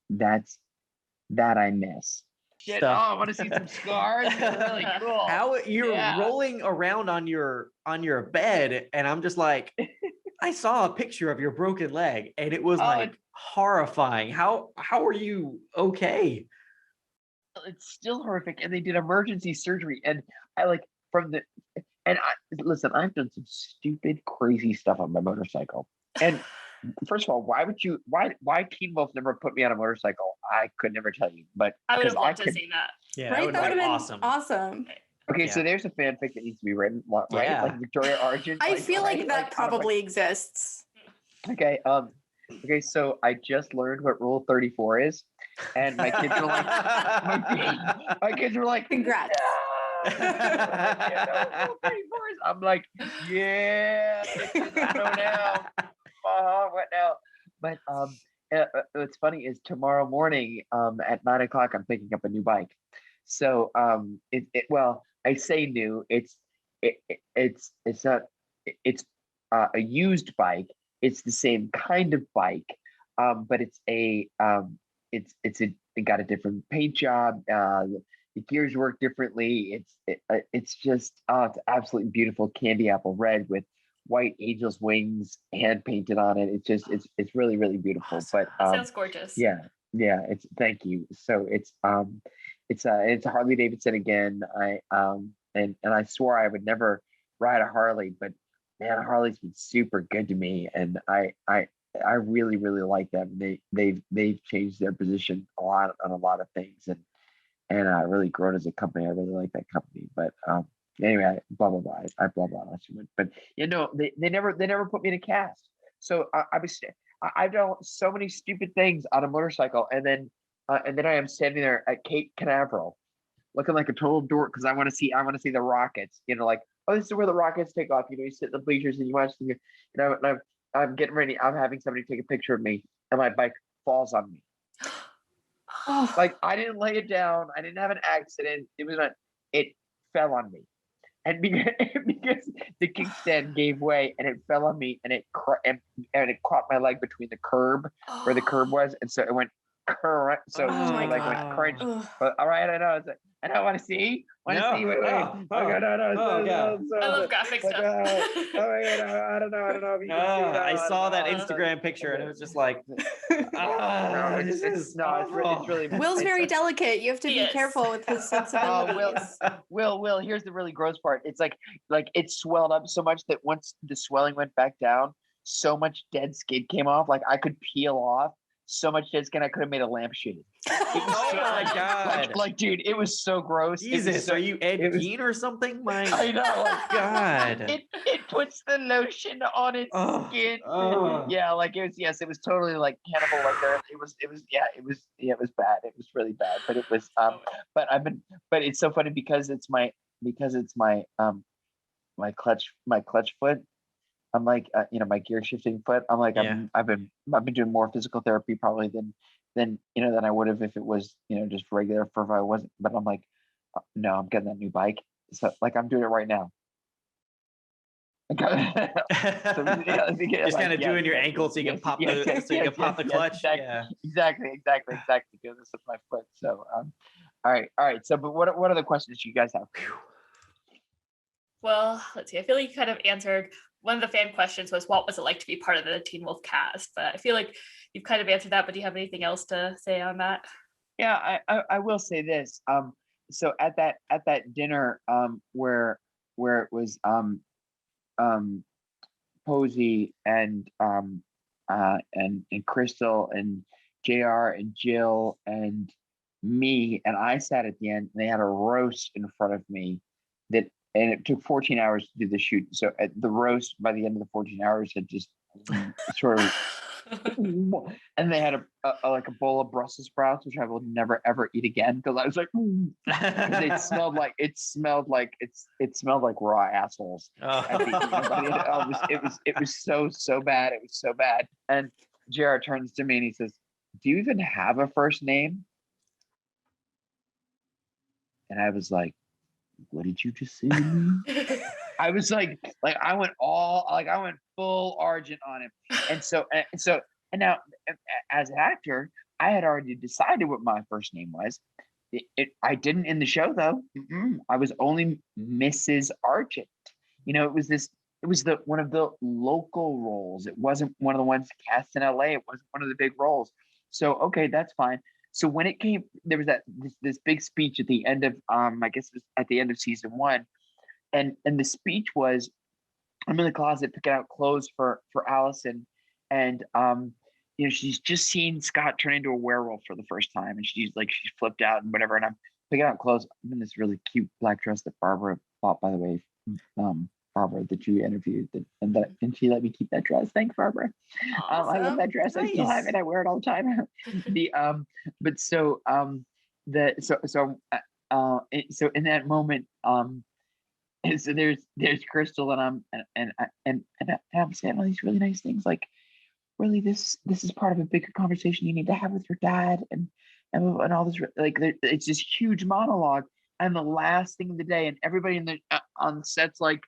that I miss. I want to see some scars. Really cool. How you're rolling around on your bed, and I'm just like, I saw a picture of your broken leg, and it was horrifying. How are you okay? It's still horrific, and they did emergency surgery, and listen, I've done some stupid, crazy stuff on my motorcycle. And first of all, why Teen Wolf never put me on a motorcycle? I could never tell you, but I would have loved to see that. Yeah, right? That would have been awesome. Awesome. Okay, so there's a fanfic that needs to be written, right? Yeah. Like Victoria Origin. I feel like that probably exists. Okay. Okay, so I just learned what Rule 34 is, and my kids are like, my kids were like, congrats. Rule 34 is. I'm like, yeah, know now. What now? But what's funny is tomorrow morning at 9 o'clock I'm picking up a new bike. So well, I say new. It's a used bike. It's the same kind of bike, but it got a different paint job. The gears work differently. It's just it's absolutely beautiful candy apple red with white angel's wings hand painted on it. It's really, really beautiful. Awesome. But sounds gorgeous. Yeah. It's thank you. So it's a Harley Davidson again. And I swore I would never ride a Harley, but man, Harley's been super good to me, and I really, really like them. They've changed their position a lot on a lot of things, and really grown as a company. I really like that company. But anyway, blah blah blah. I blah blah. But they never put me in a cast. So I've done so many stupid things on a motorcycle, and then I am standing there at Cape Canaveral, looking like a total dork because I want to see the rockets. Like, oh, this is where the rockets take off. You sit in the bleachers and you watch them. And I'm getting ready. I'm having somebody take a picture of me, and my bike falls on me. Like, I didn't lay it down. I didn't have an accident. It fell on me. and because the kickstand gave way and it fell on me and it caught my leg between the curb where the curb was, and so it went current. So Oh my like went God. crunch. Ugh. But all right, I know. I don't want to see. Want to No, see? Wait. no, Okay, no. oh, God. I love graphic like, stuff. oh my God, I don't know if you can see it. I saw that I don't know. Instagram picture and it was just like, No, this is it's really Will's very it's- delicate. You have to be Yes. careful with his Oh, sensibilities. Will, here's the really gross part. It's like it swelled up so much that once the swelling went back down, so much dead skin came off. Like I could peel off so much dead skin, I could have made a lampshade. Oh my God. Like, dude, it was so gross. It was Jesus, so- are you Ed it was- Gein or something? My I know. Like, God. it puts the lotion on its Oh, skin. oh. Yeah, like it was. Yes, it was totally like cannibal. Like there, it was. It was bad. It was really bad. But it was. But it's so funny because it's my my clutch foot. I'm like, my gear shifting foot. I'm like, Yeah. I've been doing more physical therapy probably than I would have if it was, just regular for if I wasn't. But I'm like, no, I'm getting that new bike. So like, I'm doing it right now. Just kind of doing your ankle so you can pop the clutch. Exactly, Yeah. exactly. Because this is my foot. So, all right. So, but what other questions do you guys have? Well, let's see. I feel like you kind of answered one of the fan questions was what was it like to be part of the Teen Wolf cast? But I feel like you've kind of answered that. But do you have anything else to say on that? Yeah, I will say this. So at that dinner, where it was Posey and Crystal and JR and Jill and me, and I sat at the end, and they had a roast in front of me and it took 14 hours to do the shoot. So at the roast, by the end of the 14 hours, had just sort of, and they had a like a bowl of Brussels sprouts, which I will never ever eat again because I was like, because it smelled like raw assholes. At the end. It was so bad. It was so bad. And JR turns to me and he says, "Do you even have a first name?" And I was like, "What did you just say to me?" I was like I went full Argent on him. And now as an actor, I had already decided what my first name was. I didn't in the show though. I was only Mrs. Argent. It was one of the local roles. It wasn't one of the ones cast in LA. It wasn't one of the big roles. So okay, that's fine. So when it came, there was this big speech at the end of I guess it was at the end of season 1, and the speech was, I'm in the closet picking out clothes for Allison, and she's just seen Scott turn into a werewolf for the first time, and she's flipped out and whatever, and I'm picking out clothes. I'm in this really cute black dress that Barbara bought, by the way, Barbara that you interviewed, and she let me keep that dress. Thanks, Barbara. I love that dress. I still have it. I wear it all the time. So in that moment, and so there's Crystal, and I'm saying all these really nice things, like, really, this is part of a bigger conversation you need to have with your dad, and all this, like, it's this huge monologue, and the last thing of the day, and everybody on the set's like,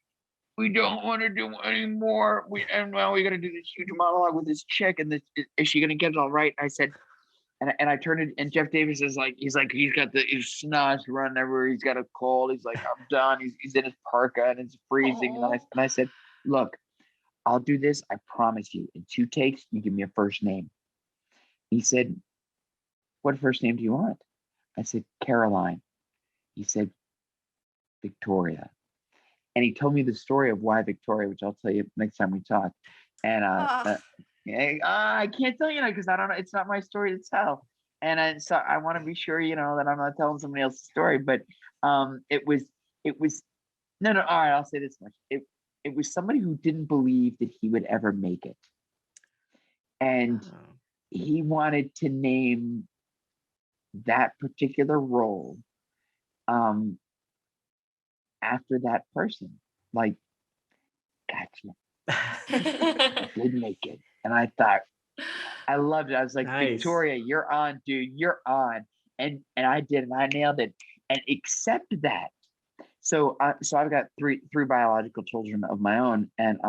we don't want to do anymore. And now we got to do this huge monologue with this chick, and is she gonna get it all right? And I said, and I turned it, and Jeff Davis is like, he's got his snot running everywhere. He's got a cold. He's like, I'm done. He's in his parka and it's freezing. And I said, look, I'll do this. I promise you. In 2 takes, you give me a first name. He said, what first name do you want? I said, Caroline. He said, Victoria. And he told me the story of why Victoria, which I'll tell you next time we talk. And I can't tell you now because I don't know. It's not my story to tell. And so I want to be sure, that I'm not telling somebody else's story. But it was no. All right, I'll say this much. It was somebody who didn't believe that he would ever make it, and he wanted to name that particular role after that person. Like, gotcha. Did make it. And I thought, I loved it. I was like, nice. Victoria, you're on, dude. You're on. And I did, and I nailed it. And accept that. So I've got three biological children of my own, and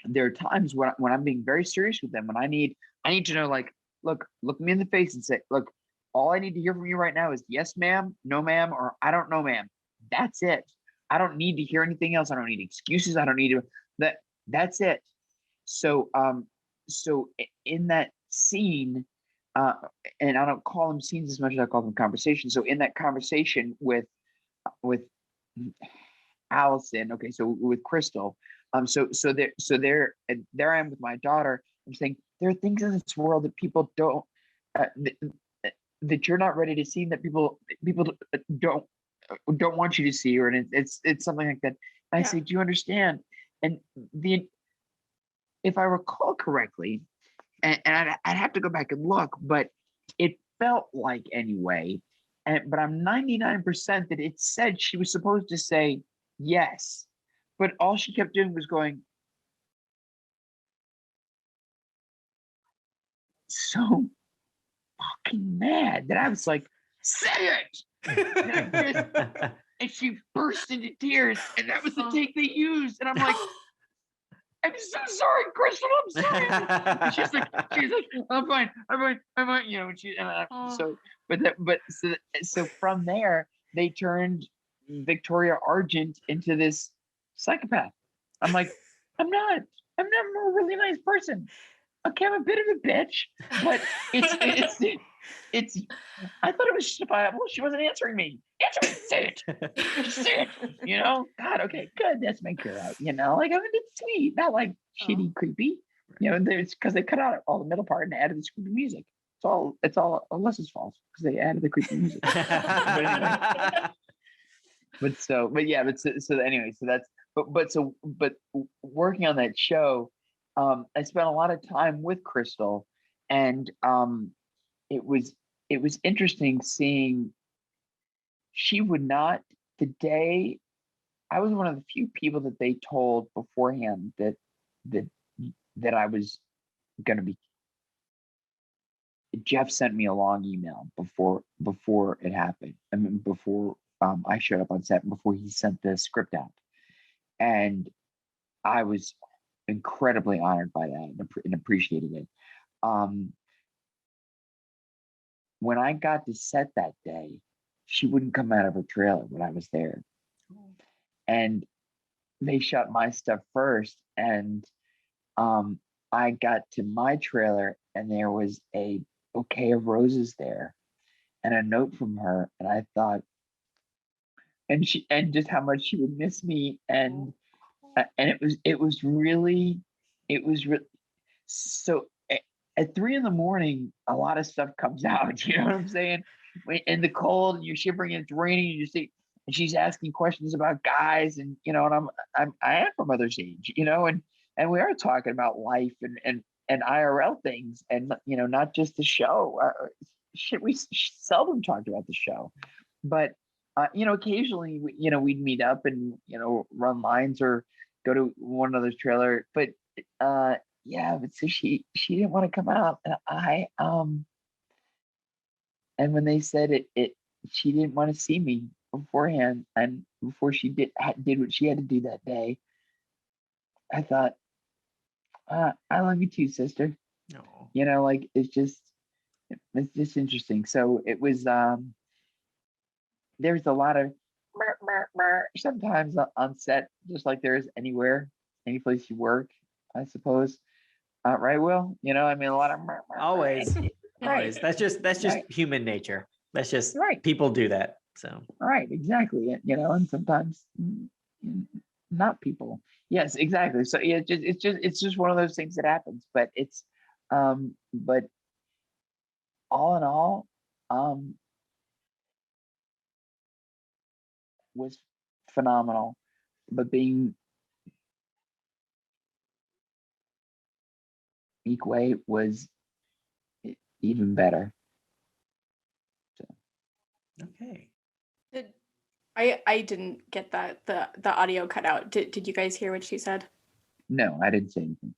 there are times when I'm being very serious with them, when I need to know, like, look me in the face and say, look, all I need to hear from you right now is yes, ma'am, no, ma'am, or I don't know, ma'am. That's it. I don't need to hear anything else. I don't need excuses. I don't need to that's it. So in that scene, and I don't call them scenes as much as I call them conversations. So in that conversation with Allison, okay, so with Crystal, there I am with my daughter. I'm saying there are things in this world that people don't that you're not ready to see, that people don't want you to see, or and it's something like that. And I say, do you understand? And if I recall correctly, and I'd have to go back and look, but it felt like anyway. But I'm 99% that it said she was supposed to say yes, but all she kept doing was going so fucking mad that I was like, say it. And she burst into tears, and that was the take they used. And I'm like, I'm so sorry, Crystal. I'm sorry. She's like, I'm fine. You know, so from there, they turned Victoria Argent into this psychopath. I'm like, I'm not a really nice person. Okay, I'm a bit of a bitch, but it's. I thought it was justifiable. She wasn't answering me. Answer me. Say it. You know. God. Okay. Good. That's my girl out. You know. Like, I mean, it's sweet, not like shitty, creepy. You know. It's because they cut out all the middle part and added this creepy music. It's all Alyssa's fault because they added the creepy music. But working on that show, I spent a lot of time with Crystal, and it was interesting seeing she would not. Today, I was one of the few people that they told beforehand that I was going to be. Jeff sent me a long email before it happened. I mean, before I showed up on set, before he sent the script out, and I was incredibly honored by that and appreciated it. When I got to set that day, she wouldn't come out of her trailer when I was there. And they shot my stuff first, and I got to my trailer, and there was a bouquet of roses there and a note from her, and I thought, and just how much she would miss me, and it was really so at 3 a.m, a lot of stuff comes out. You know what I'm saying? In the cold, and you're shivering, and it's raining, and you see, and she's asking questions about guys, and you know, and I am from Mother's Age, you know, and we are talking about life and IRL things, and you know, not just the show. We seldom talked about the show, but you know, occasionally, we'd meet up and run lines or go to one another's trailer. But but so she didn't want to come out, and and when they said it she didn't want to see me beforehand, and before she did what she had to do that day, I thought, I love you too, sister. No. You know, like it's just interesting. So it was there's a lot of sometimes on set, just like there is anywhere, any place you work, I suppose. Right, Will? You know, I mean, a lot of Always. Right. Always. That's just Right. human nature. That's just Right. people do that. So Right, exactly. You know, and sometimes not people. Yes, exactly. So yeah, it's just one of those things that happens. But it's but all in all, was phenomenal. But being Equay was even better. okay. I didn't get that. The audio cut out. Did you guys hear what she said? No, I didn't say anything.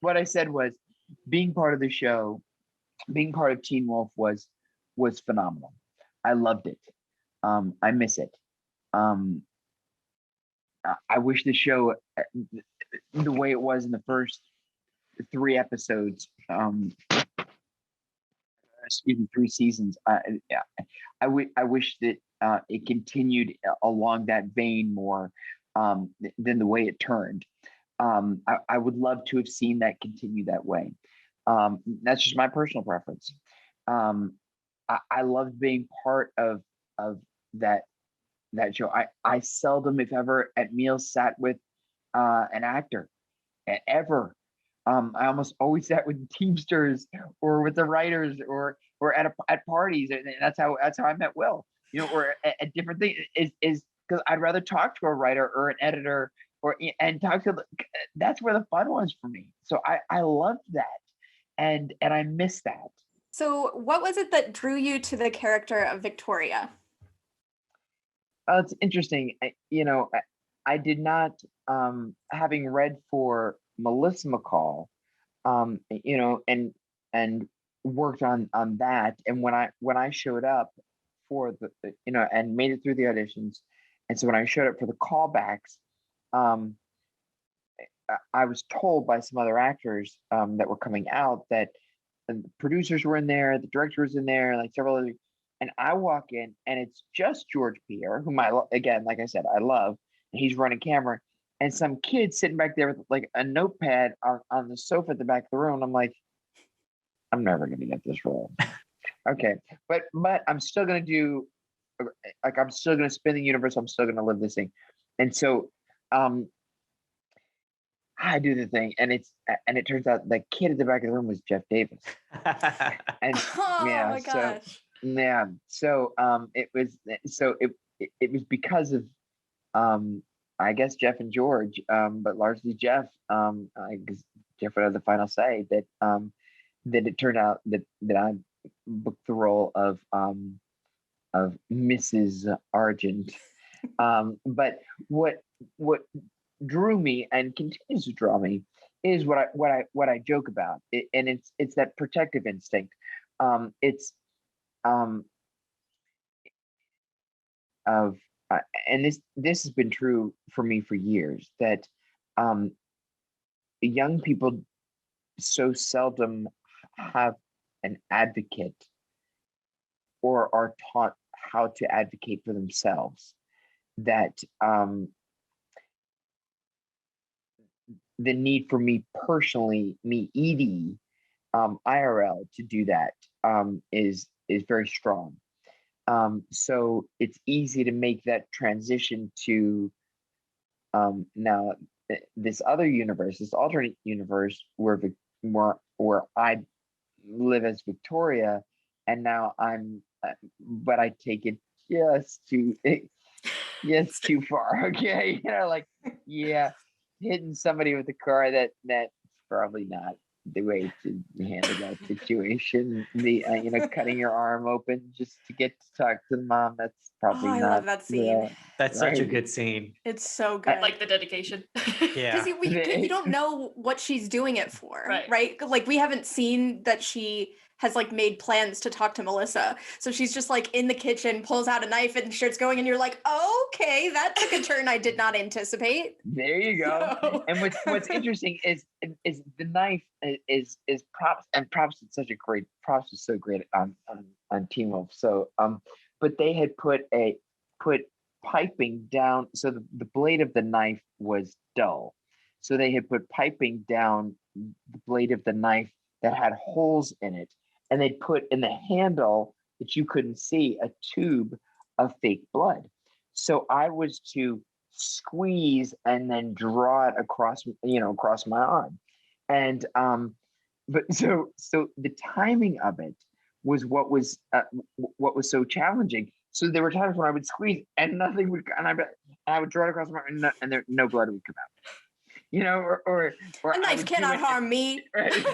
What I said was, being part of the show, being part of Teen Wolf was phenomenal. I loved it. I miss it. I wish the show, the way it was in the first 3 episodes, excuse me, 3 seasons. Yeah, I wish that it continued along that vein more than the way it turned. I would love to have seen that continue that way. That's just my personal preference. I loved being part of that show. I seldom, if ever, at meals sat with an actor ever. I almost always sat with teamsters or with the writers or at parties, and that's how I met Will. Or at different things is because I'd rather talk to a writer or an editor and talk to. That's where the fun was for me. So I loved that, and I miss that. So what was it that drew you to the character of Victoria? It's interesting. I did not, having read for Melissa McCall, and worked on that. And when I showed up for and made it through the auditions, and so when I showed up for the callbacks, I was told by some other actors that were coming out that the producers were in there, the director was in there, like several other. And I walk in, and it's just George Pierre, whom again, like I said, I love, and he's running camera, and some kid sitting back there with like a notepad on the sofa at the back of the room. I'm like, I'm never going to get this role. Okay, but I'm still going to do, like, I'm still going to spin the universe. I'm still going to live this thing, and so I do the thing, and it turns out the kid at the back of the room was Jeff Davis, and Oh my gosh. Yeah. So it was because of I guess Jeff and George, but largely Jeff. I guess Jeff would have the final say that it turned out that I booked the role of Mrs. Argent. But what drew me and continues to draw me is what I joke about, and it's that protective instinct. It's of and this has been true for me for years, that young people so seldom have an advocate or are taught how to advocate for themselves, that the need for me personally, me Edie, IRL, to do that is very strong. So it's easy to make that transition to now this other universe, this alternate universe where I live as Victoria, and now I'm, but I take it just too far. Okay, yeah, hitting somebody with a car that's probably not the way to handle that situation. The cutting your arm open just to get to talk to the mom, that's probably I not. love that scene. That's such a good scene. It's so good. Like the dedication. Yeah. Because you don't know what she's doing it for, Right. right? Like, we haven't seen that she has like made plans to talk to Melissa. So she's just like in the kitchen, pulls out a knife and starts going, and you're like, okay, that took a turn I did not anticipate. There you go. So- And what's interesting is the knife is props, and props is such a great, props is so great on Teen Wolf. So but they had put piping down, so the blade of the knife was dull. So they had put piping down the blade of the knife that had holes in it, and they put in the handle that you couldn't see a tube of fake blood. So I was to squeeze and then draw it across my arm. And but so the timing of it was what was so challenging. So there were times when I would squeeze and nothing would, and I would draw it across my arm, and no blood would come out. Or a knife cannot harm me. Right.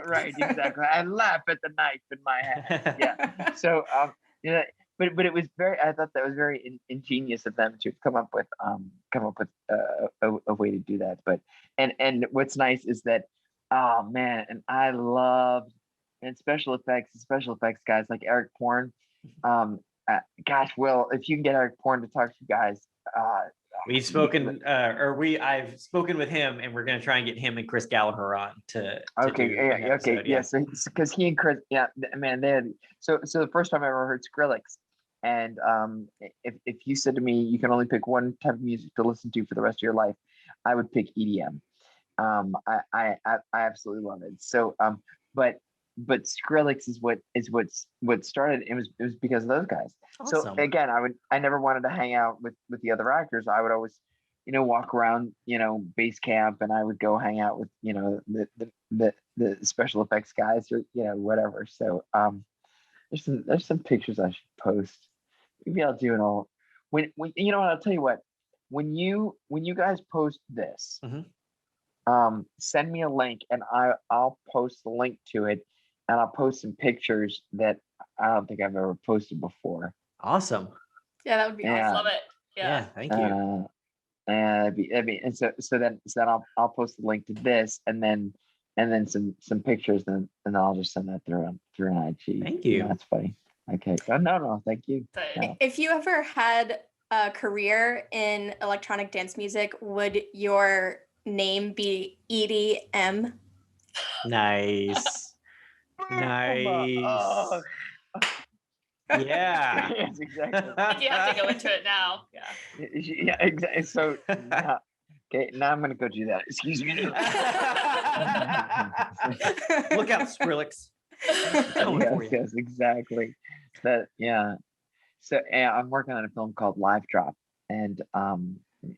Right, exactly. I laugh at the knife in my hand. Yeah. So but it was I thought that was very ingenious of them to come up with a way to do that. But and what's nice is that, oh man, and I loved and special effects guys like Eric Porn. Gosh, Will, if you can get Eric Porn to talk to you guys, We've spoken, I've spoken with him, and we're going to try and get him and Chris Gallagher on to okay, do yeah, an episode, yes, because he and Chris, yeah, man, they had so the first time I ever heard Skrillex, and if you said to me you can only pick one type of music to listen to for the rest of your life, I would pick EDM. I absolutely love it. So, but Skrillex is what started. It was because of those guys. So Awesome. again, I never wanted to hang out with the other actors. I would always, walk around, base camp, and I would go hang out with, the special effects guys, or whatever. So there's some pictures I should post. Maybe I'll do it all. When I'll tell you what. When you guys post this, send me a link, and I'll post the link to it, and I'll post some pictures that I don't think I've ever posted before. Awesome. Yeah, that would be awesome. Love it. Yeah, thank you. And so then I'll post the link to this, and then some pictures, and I'll just send that through an IG. Thank you. That's funny. Okay. No, thank you. No. If you ever had a career in electronic dance music, would your name be Edie M? Nice. Nice. Yeah. Yes, exactly. You have to go into it now. Yeah. Yeah, exactly. So okay, now I'm gonna go do that. Excuse me. Look out, Skrillex. Yes, exactly. So I'm working on a film called Live Drop, and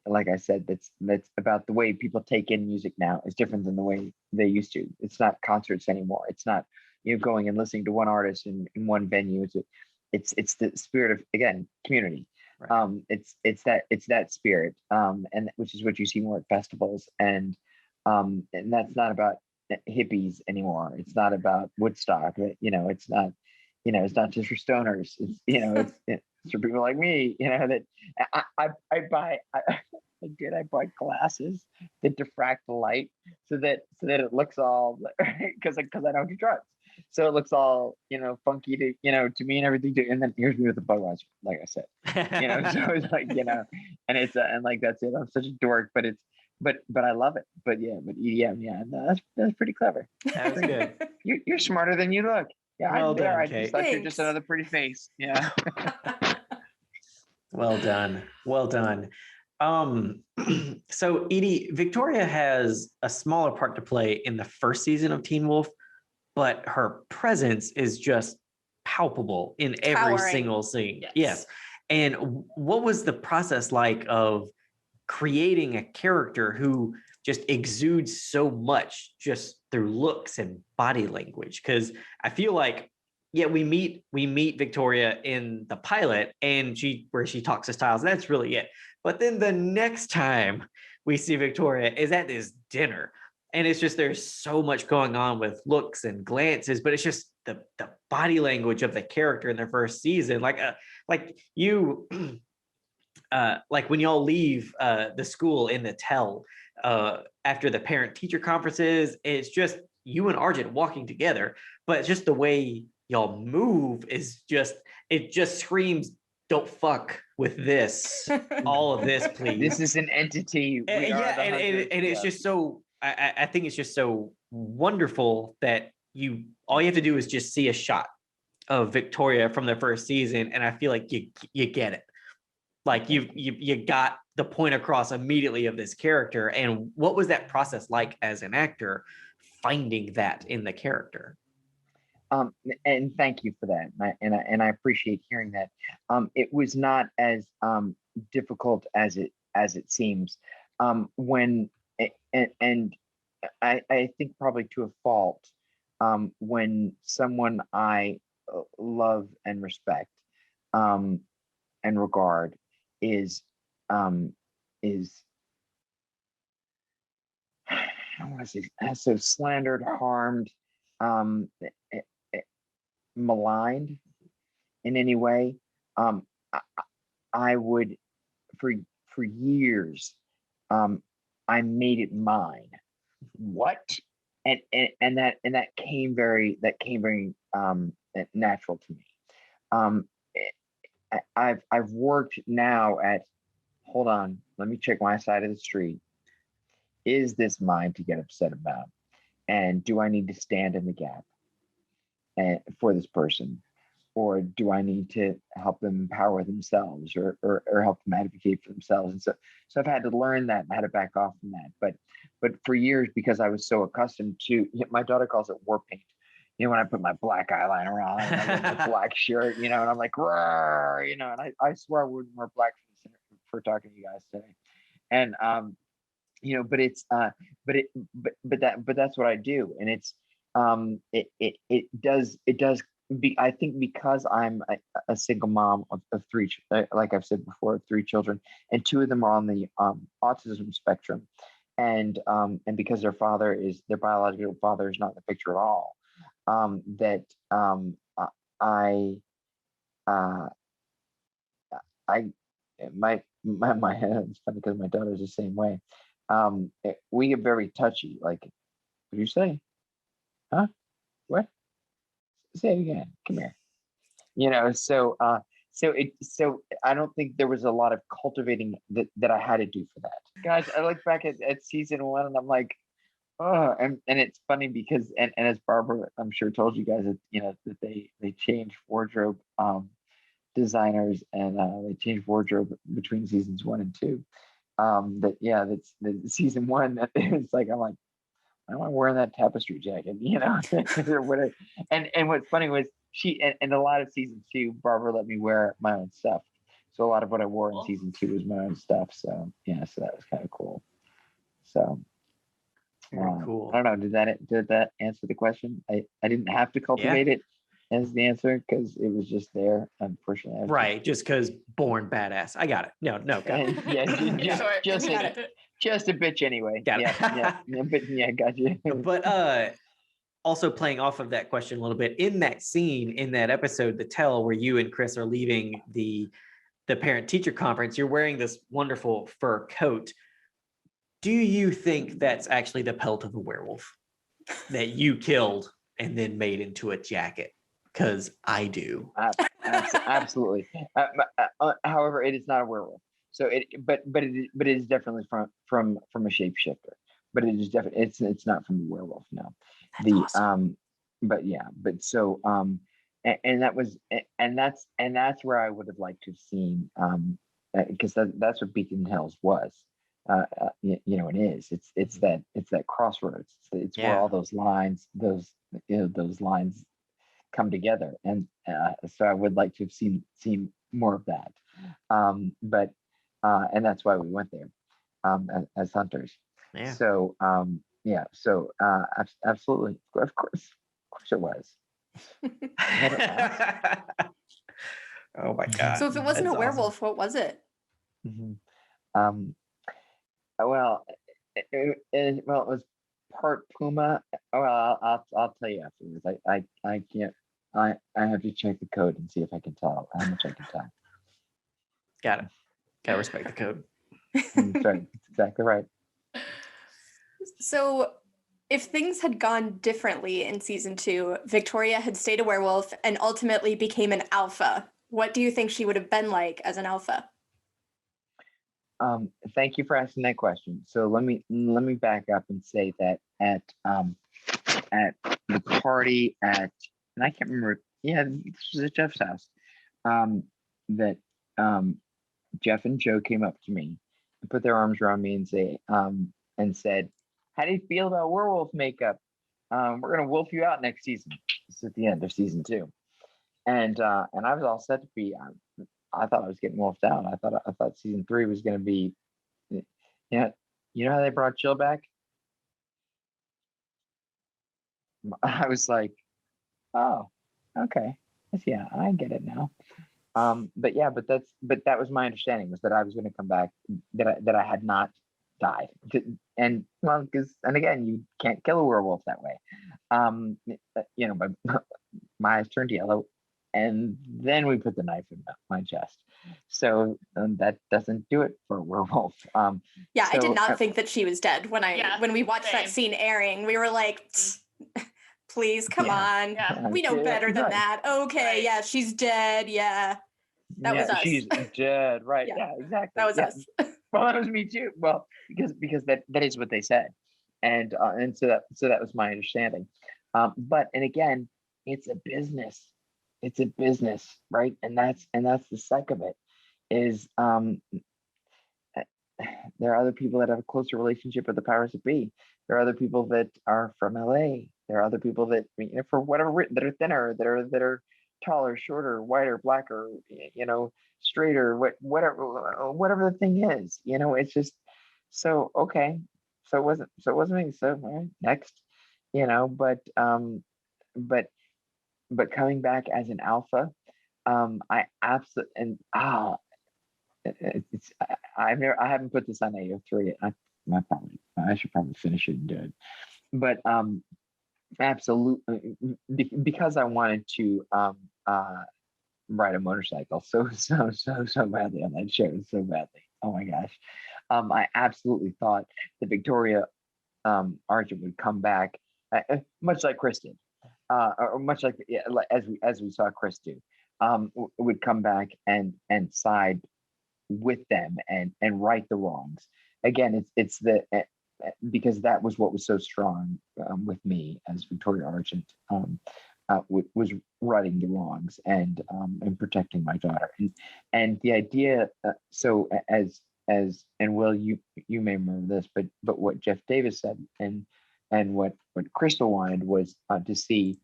like I said, that's about the way people take in music now is different than the way they used to. It's not concerts anymore. It's not going and listening to one artist in one venue. It's the spirit of, again, community. Right. It's that spirit, and which is what you see more at festivals, and that's not about hippies anymore. It's not about Woodstock. It's not. It's not just for stoners. It's for people like me. That I buy. I buy glasses that diffract the light so that it looks all, because I don't do drugs. So it looks all funky to me and everything. And then here's me with the Budweiser, like I said. So it's like and it's and like that's it. I'm such a dork, but I love it. But EDM, no, that's pretty clever. That was good. You're smarter than you look. Yeah, well done, I Kate. just thought you're just another pretty face. Yeah. Well done. So Edie, Victoria has a smaller part to play in the first season of Teen Wolf, but her presence is just palpable in every single scene. Yes. And what was the process like of creating a character who just exudes so much just through looks and body language? Because I feel like, we meet Victoria in the pilot, and where she talks to Styles. That's really it. But then the next time we see Victoria is at this dinner, and it's just there's so much going on with looks and glances, but it's just the body language of the character in the first season, like you. Like when y'all leave the school in the Tell after the parent-teacher conferences, it's just you and Argent walking together, but just the way y'all move is it just screams, "Don't fuck with this, all of this, please." This is an entity. And it's just so. I think it's just so wonderful that all you have to do is just see a shot of Victoria from the first season, and I feel like you get it. Like you got the point across immediately of this character. And what was that process like as an actor, finding that in the character? And thank you for that, and I appreciate hearing that. It was not as difficult as it seems. When and I think probably to a fault, when someone I love and respect and regard is I want to say so slandered, harmed, maligned in any way, I would for years I made it mine. What? and that came very natural to me. Um, I've worked now at, hold on, let me check my side of the street. Is this mine to get upset about? And do I need to stand in the gap for this person? Or do I need to help them empower themselves or help them advocate for themselves? And so I've had to learn that and how to back off from that. But for years, because I was so accustomed to, my daughter calls it war paint. When I put my black eyeliner on and I wear my black shirt, and I'm like, "Roar," and I swear I wouldn't wear black for talking to you guys today. And but it's but that's what I do. And it's it does I think because I'm a single mom of three, like I've said before, of three children, and two of them are on the autism spectrum, and because their biological father is not in the picture at all, that I my it's funny because my daughter's the same way. We get very touchy. Like, what do you say? Huh? What? Say it again. Come here. So I don't think there was a lot of cultivating that I had to do for that. Guys, I look back at season 1 and I'm like, oh, and it's funny because and as Barbara, I'm sure, told you guys that they changed wardrobe designers, and they changed wardrobe between seasons 1 and 2. That's the season 1 that it's like, I'm like, why am I wearing that tapestry jacket? Or whatever. And what's funny was and a lot of season 2, Barbara let me wear my own stuff. So a lot of what I wore in season 2 was my own stuff. So so that was kind of cool. So cool. I don't know. Did that answer the question? I didn't have to cultivate it as the answer because it was just there. Unfortunately, right? Just because born badass. I got it. No, got it. Just a bitch anyway. Got it. But got you. But also playing off of that question a little bit, in that scene, in that episode, the tell where you and Chris are leaving the parent teacher conference, you're wearing this wonderful fur coat. Do you think that's actually the pelt of a werewolf that you killed and then made into a jacket? Because I do. Absolutely. However, it is not a werewolf. So it is definitely from a shapeshifter. But it is definitely it's not from the werewolf. No. That's awesome. And that's where I would have liked to have seen, because that's what Beacon Hills was. It is. It's that crossroads. It's where all those lines, those lines come together, and so I would like to have seen more of that. But and that's why we went there as hunters. Yeah. So so absolutely, of course it was. Oh my god. So if it wasn't That's a werewolf, what was it? Mm-hmm. Well, it was part puma. Well, I'll tell you afterwards. I can't. I have to check the code and see if I can tell how much I can tell. Got it. Gotta respect the code. That's right. That's exactly right. So if things had gone differently in season 2, Victoria had stayed a werewolf and ultimately became an alpha. What do you think she would have been like as an alpha? Thank you for asking that question. So let me back up and say that at the party and I can't remember. Yeah, this was at Jeff's house. That Jeff and Joe came up to me and put their arms around me and said, "How do you feel about werewolf makeup? We're gonna wolf you out next season." It's at the end of season 2, and I was all set to be. I thought I was getting wolfed out. I thought season 3 was going to be, you know how they brought Jill back? I was like, oh, okay, yeah, I get it now. But that was my understanding, was that I was going to come back, that I had not died, and again, you can't kill a werewolf that way. But my eyes turned yellow. And then we put the knife in my chest. So that doesn't do it for a werewolf. Yeah, I did so, not think that she was dead Yeah, when we watched that same. scene airing. We were like, please, come Yeah. on. Yeah. We know better than right. that. Okay, Right. yeah, she's dead. Yeah, that was us. She's dead, right? Yeah, Yeah, exactly. that was yeah. us. Well, that was me too. Well, because that is what they said, and so that was my understanding. But and again, it's a business. It's a business, right? And that's the psych of it. Is there are other people that have a closer relationship with the powers that be. There are other people that are from LA. There are other people that, for whatever that are thinner, that are taller, shorter, whiter, blacker, straighter, whatever the thing is. It's just so okay. So it wasn't me. So all right, next, but coming back as an alpha, I absolutely it's I haven't put this on AO3. I should probably finish it and do it. But absolutely, because I wanted to ride a motorcycle so badly on that show, so badly. Oh my gosh, I absolutely thought that Victoria Argent would come back, much like Chris did, or much like as we saw Chris do, would come back and side with them and right the wrongs. Again, it's the because that was what was so strong with me as Victoria Argent, was righting the wrongs and protecting my daughter, and the idea. So and Will, you may remember this, but what Jeff Davis said and what Crystal wanted was to see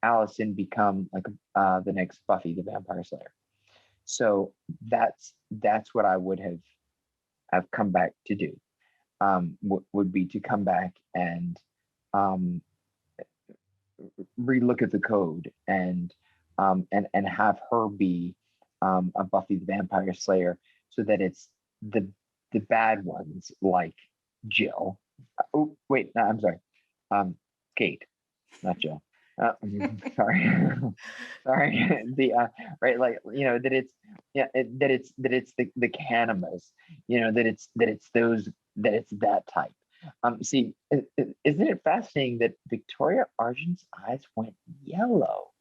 Allison become like the next Buffy the Vampire Slayer. So that's what I would have come back to do. Would be to come back and relook at the code and have her be a Buffy the Vampire Slayer, so that it's the bad ones like Jill. Oh wait, no, I'm sorry, Kate, not Jill. Sorry, sorry. The right, like that it's that it's the canimas, that it's those, that it's that type. See, isn't it fascinating that Victoria Argent's eyes went yellow?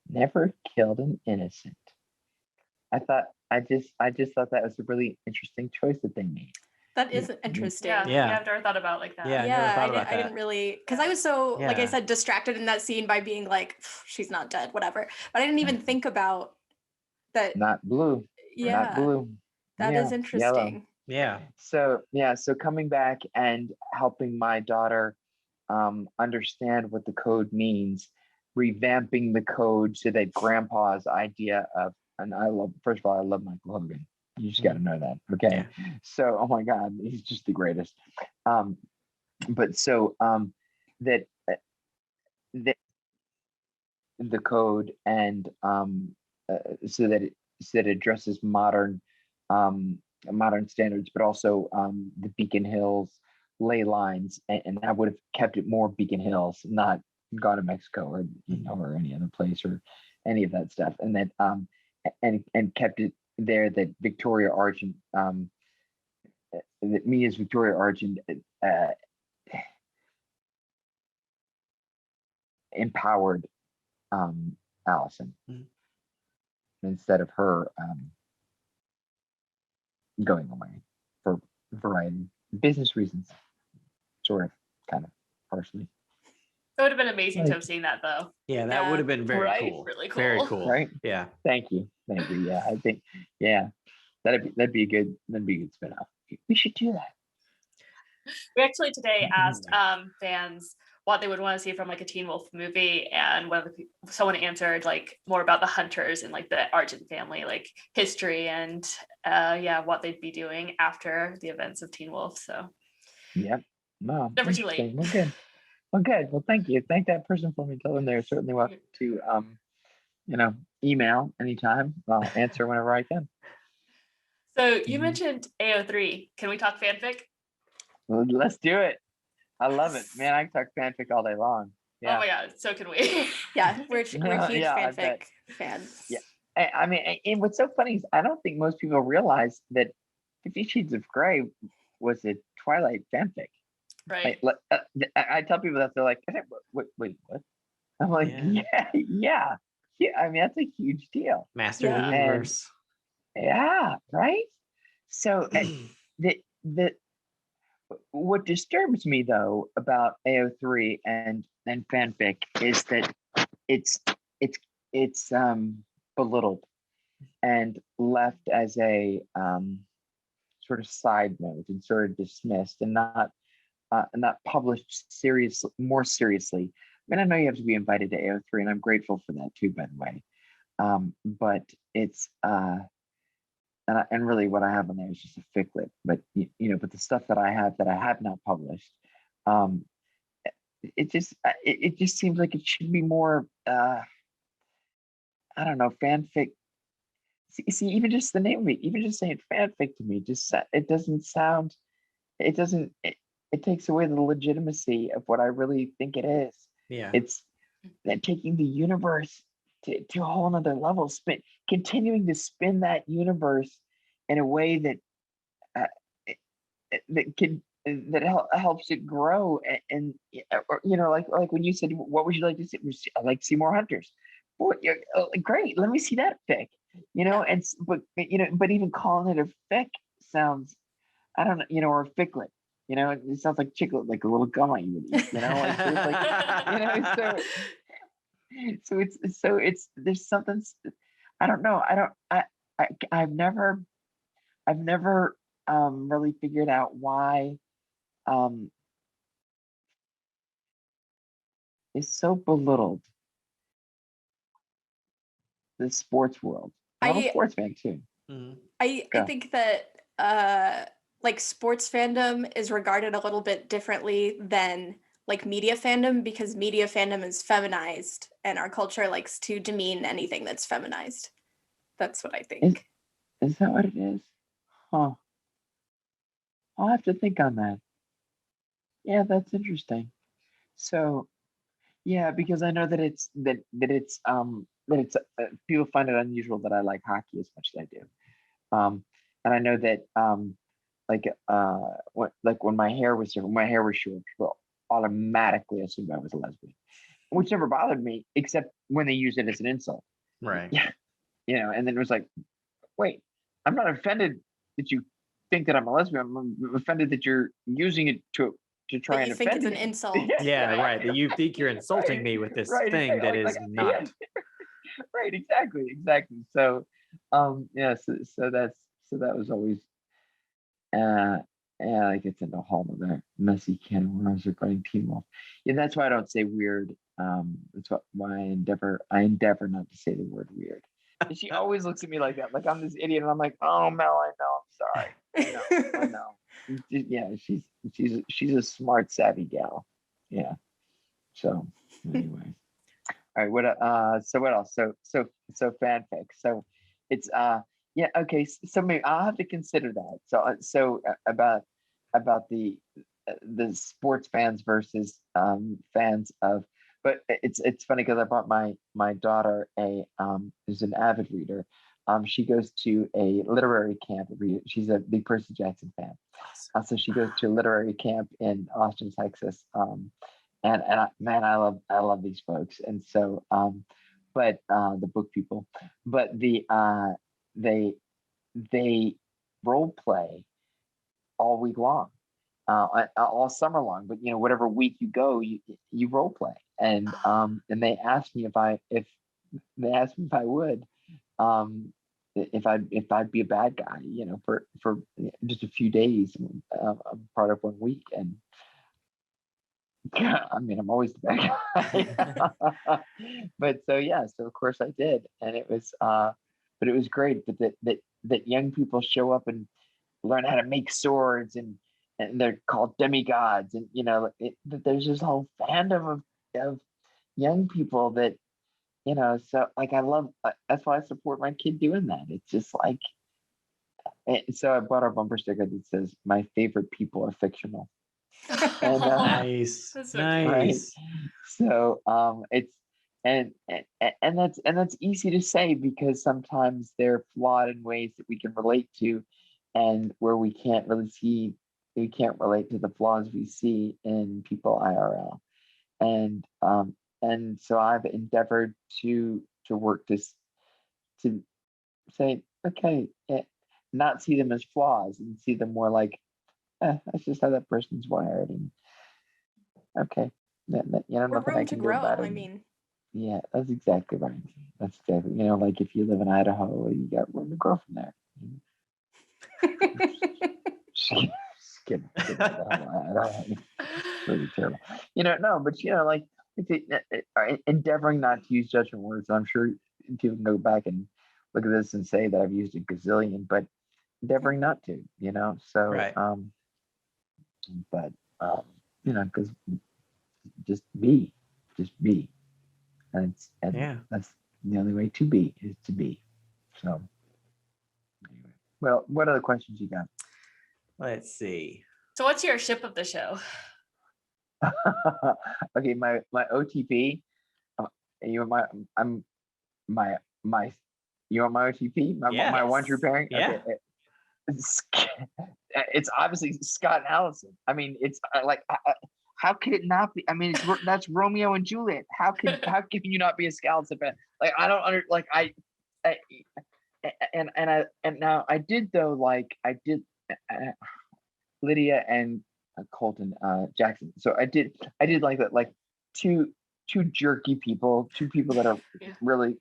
Never killed an innocent. I just thought that was a really interesting choice that they made. That is interesting. Yeah, I've never thought about it like that. Yeah, I never thought about I didn't really, because I was so, like I Yeah. said, distracted in that scene by being like, she's not dead, whatever. But I didn't even think about that. Not blue. Yeah, Not blue. that Yeah, is interesting. Yeah. So coming back and helping my daughter understand what the code means, revamping the code so that Grandpa's idea of, and first of all, I love Michael Hogan. You just got to know that, okay? Yeah. So, oh my God, he's just the greatest. But so that the code and so that it addresses modern standards, but also the Beacon Hills ley lines, and I would have kept it more Beacon Hills, not gone to Mexico or or any other place or any of that stuff, and that and kept it there, that Victoria Argent, that me as Victoria Argent empowered Allison instead of her going away for a variety of business reasons, sort of, kind of, partially. It would have been amazing to have seen that though. Yeah, that would have been very Right. cool. Really cool. Very cool. Right. Yeah. Thank you. Yeah, I think that'd be a good spin-off. We should do that. We actually today asked fans what they would want to see from like a Teen Wolf movie, and someone answered like more about the Hunters and like the Argent family, like history and what they'd be doing after the events of Teen Wolf. So Yep. No, never too late. Well, good. Well, good. Well, thank you. Thank that person for me. Tell them they're certainly welcome to email anytime. I'll answer whenever I can. So you mentioned AO3. Can we talk fanfic? Well, let's do it. I love it, man. I can talk fanfic all day long. Yeah. Oh my god, so can we. Yeah, we're huge Yeah, I fanfic bet. fans. Yeah. I mean, and what's so funny is I don't think most people realize that 50 Shades of Grey was a Twilight fanfic. Right. I tell people that they're like, wait, what? I'm like, yeah. I mean, that's a huge deal. Master of the Yeah. universe. Yeah, right. So the what disturbs me though about AO3 and fanfic is that it's it's belittled and left as a sort of side note and sort of dismissed and not published more seriously. I mean, I know you have to be invited to AO3, and I'm grateful for that too, by the way. But it's and really what I have on there is just a ficlet. But but the stuff that I have not published, it just seems like it should be more. I don't know, fanfic. See, even just the name of it, even just saying fanfic to me, it doesn't sound. It doesn't. It takes away the legitimacy of what I really think it is. Yeah. It's taking the universe to a whole nother level, continuing to spin that universe in a way that helps it grow and like when you said, what would you like to see? I'd like to see more hunters. Well, great, let me see that fic. But even calling it a fic sounds, I don't know, or a ficlet. It sounds like chiclet, like a little gum I would eat. So it's there's something. I don't know. I've never really figured out why it's so belittled the sports world. I'm a sports fan too. I think that like sports fandom is regarded a little bit differently than like media fandom, because media fandom is feminized and our culture likes to demean anything that's feminized. That's what I think. Is that what it is? Huh. I'll have to think on that. Yeah, that's interesting. So, yeah, because I know that it's people find it unusual that I like hockey as much as I do. And I know that when my hair was short, people automatically assumed I was a lesbian, which never bothered me, except when they used it as an insult. Right. Yeah. And then it was like, wait, I'm not offended that you think that I'm a lesbian. I'm offended that you're using it to try and offend me. You think it's an insult. Yeah, right. That you think you're insulting me with this thing that is not. Right, exactly. So so that was always it gets into a whole other messy can of worms regarding Teen Wolf. Yeah, that's why I don't say weird. That's why I endeavor not to say the word weird. And she always looks at me like that, like I'm this idiot, and I'm like, oh Mel, I know, I'm sorry. I know. Yeah, she's a smart, savvy gal. Yeah. So anyway. All right, so what else? So fanfic. So it's yeah, okay. So maybe I'll have to consider that. So about the sports fans versus fans of, but it's funny because I bought my daughter who's an avid reader. She goes to a literary camp. She's a big Percy Jackson fan. So she goes to a literary camp in Austin, Texas. And I love these folks. And so, but the book people, but they role play all week long, all summer long. But whatever week you go, you role play. And they asked me if I would, if I'd be a bad guy, for just a few days, part of one week. And I mean, I'm always the bad guy. But so of course I did, and it was but it was great. But that young people show up and learn how to make swords, and they're called demigods, and that there's this whole fandom of young people that so like I love. That's why I support my kid doing that. It's just like, so I bought a bumper sticker that says, "My favorite people are fictional." And, Nice. That's so Nice. right. So and that's easy to say because sometimes they're flawed in ways that we can relate to, and where we can't relate to the flaws we see in people IRL. And so I've endeavored to work this to say, okay, not see them as flaws and see them more like, that's just how that person's wired, and okay, Or nothing I room to can do grow. about it. I mean, Yeah, that's exactly right. That's exactly, like if you live in Idaho, you got room to grow from there. Just kidding. Idaho. It's really terrible. No, but like endeavoring not to use judgment words. I'm sure people can go back and look at this and say that I've used a gazillion, but endeavoring not to, So, Right. but because just be, and Yeah. that's the only way to be is to be. So, anyway. Well, what other questions you got? Let's see. So what's your ship of the show? Okay, my OTP. You want my I'm my my you want my OTP? My Yeah. one true pairing. Yeah. Okay. It's obviously Scott and Allison. I mean, it's like how could it not be? I mean, that's Romeo and Juliet. How can you not be a Allison fan? Like I don't and now I did though, like I did Lydia and Colton Jackson. So I did like that, like two jerky people, two people that are really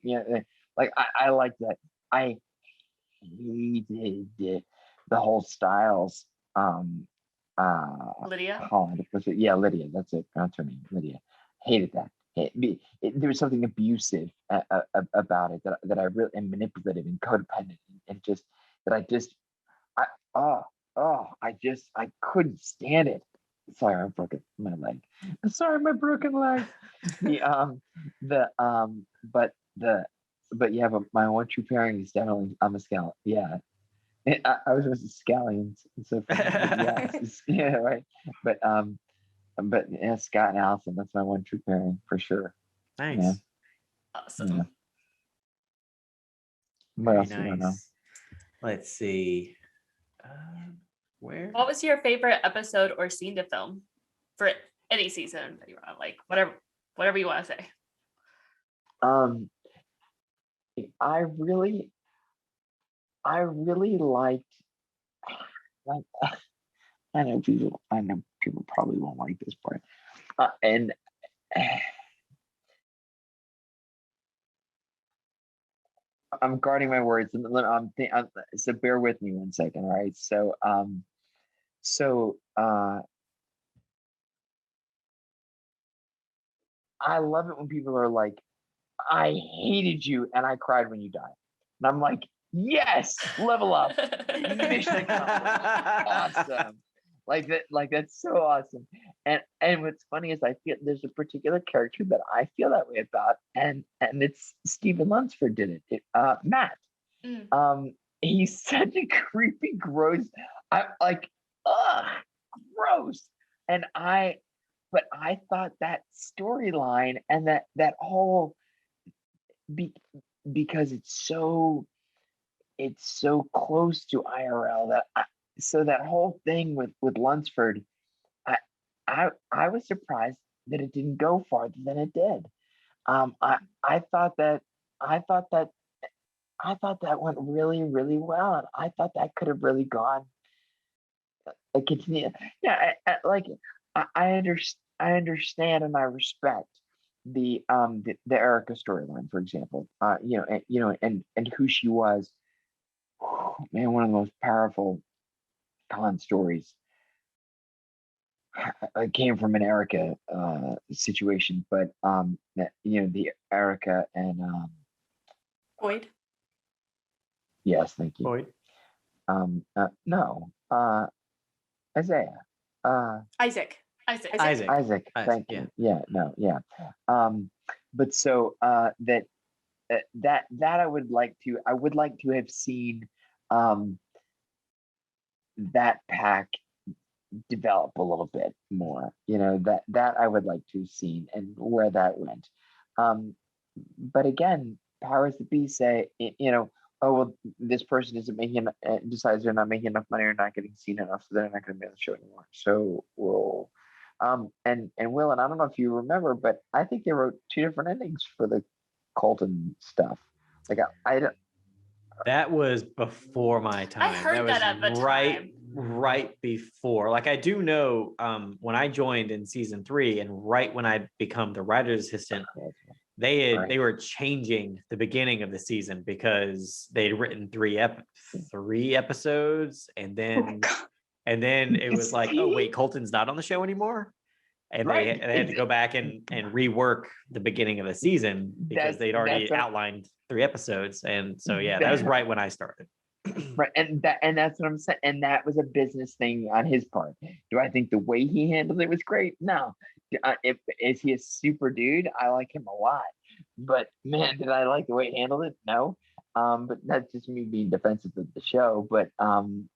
like I like that. I hated the whole Styles Lydia? Holland. Was it? Yeah, Lydia. That's it. That's her name, Lydia. Hated that. There was something abusive about it that I really, and manipulative and codependent, and just that I I couldn't stand it. Sorry, I broke my leg. Sorry, my broken leg. But yeah, but my one true pairing is definitely I'm a Scout. Yeah, I was with the Scallions. So yeah, yeah, right. But yeah, Scott and Allison, that's my one true pairing for sure. Nice. Yeah. Awesome. Yeah. What Very else do you want to know? nice. Let's see. Where? What was your favorite episode or scene to film for any season that you want? Like whatever you want to say. I really liked, like I know people probably won't like this part. And I'm guarding my words. So bear with me 1 second, all right? So I love it when people are like, I hated you and I cried when you died. And I'm like, yes, level up. Mission accomplished. Awesome. Like that's so awesome. And what's funny is I feel there's a particular character that I feel that way about, and it's Stephen Lunsford did it. Matt. He's such a creepy, gross. I like, ugh, gross. But I thought that storyline and that whole because it's so close to IRL so that whole thing with Lunsford, I was surprised that it didn't go farther than it did. I thought that went really, really well, and I thought that could have really gone. Continue. Yeah, I understand and I respect the Erica storyline, for example. And who she was. Man, one of the most powerful con stories came from an Erica situation, but the Erica and Boyd. yes, thank you. Boyd. No, Isaiah. Isaac. Isaac. Thank you. Yeah, no, yeah. But so that I would like to have seen that pack develop a little bit more. That I would like to have seen and where that went. but again, powers that be say, oh well, this person isn't making decides they're not making enough money or not getting seen enough, so they're not going to be on the show anymore. So we'll, and Will, and I don't know if you remember, but I think they wrote 2 different endings for the Colton stuff. Like I don't. That was before my time. heard was that at the right, time. right before. Like I do know when I joined in season 3 and right when I become the writer's assistant, they were changing the beginning of the season because they'd written 3 episodes and then it was like, oh wait, Colton's not on the show anymore. And they had to go back and rework the beginning of the season because they'd already outlined 3 episodes. And so that was right when I started. Right, and that's what I'm saying. And that was a business thing on his part. Do I think the way he handled it was great? No. Is he a super dude? I like him a lot. But man, did I like the way he handled it? No. But that's just me being defensive of the show. But then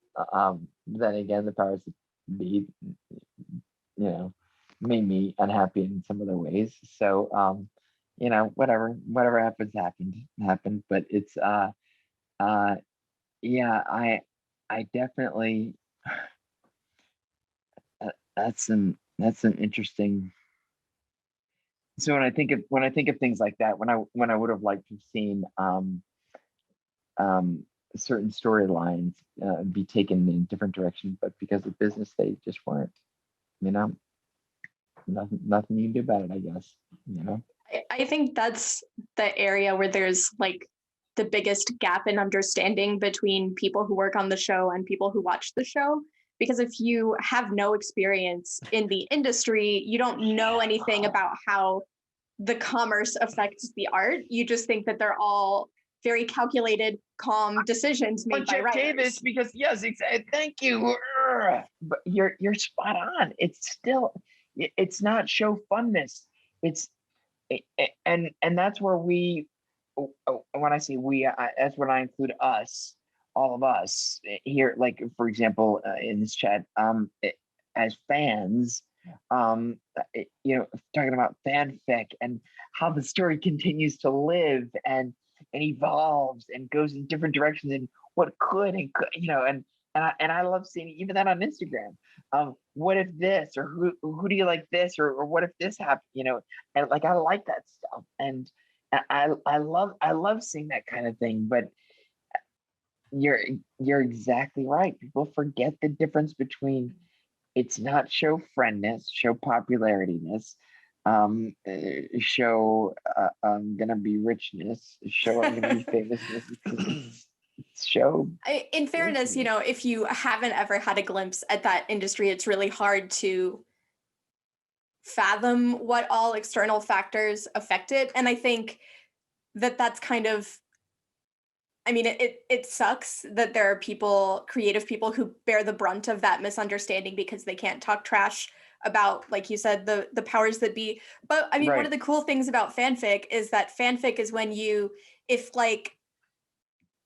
again, the powers that be, made me unhappy in some other ways. So whatever happened. But it's yeah, I definitely that's some interesting. So when I think of things like that, when I would have liked to have seen certain storylines be taken in different directions, but because of business, they just weren't. Nothing you can do about it, I guess. I think that's the area where there's like the biggest gap in understanding between people who work on the show and people who watch the show. Because if you have no experience in the industry, you don't know anything about how the commerce affects the art. You just think that they're all very calculated, calm decisions made by writers. Davis, because yes, exactly. Thank you. But you're spot on. It's not show funness. And that's where we, when I say we, that's when I include us, all of us here. Like for example, in this chat, as fans, talking about fanfic and how the story continues to live and evolves and goes in different directions and what could and could, and I love seeing even that on Instagram. What if this, or who do you like this, or what if this happened, and like I like that stuff, and I love seeing that kind of thing. But you're exactly right. People forget the difference between it's not show friendness, show popularityness, show I'm gonna be richness, show I'm gonna be famousness. Show. In fairness, if you haven't ever had a glimpse at that industry, it's really hard to fathom what all external factors affect it. And I think that's kind of, it sucks that there are creative people who bear the brunt of that misunderstanding because they can't talk trash about, like you said, the powers that be. But right. One of the cool things about fanfic is that fanfic is when if like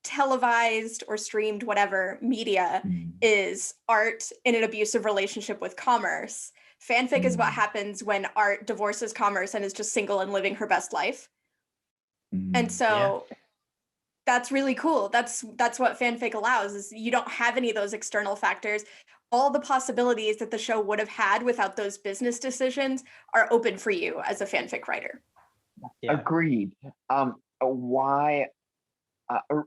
televised or streamed whatever media is art in an abusive relationship with commerce, fanfic is what happens when art divorces commerce and is just single and living her best life. And so that's really cool. That's what fanfic allows, is you don't have any of those external factors. All the possibilities that the show would have had without those business decisions are open for you as a fanfic writer. Agreed. Why?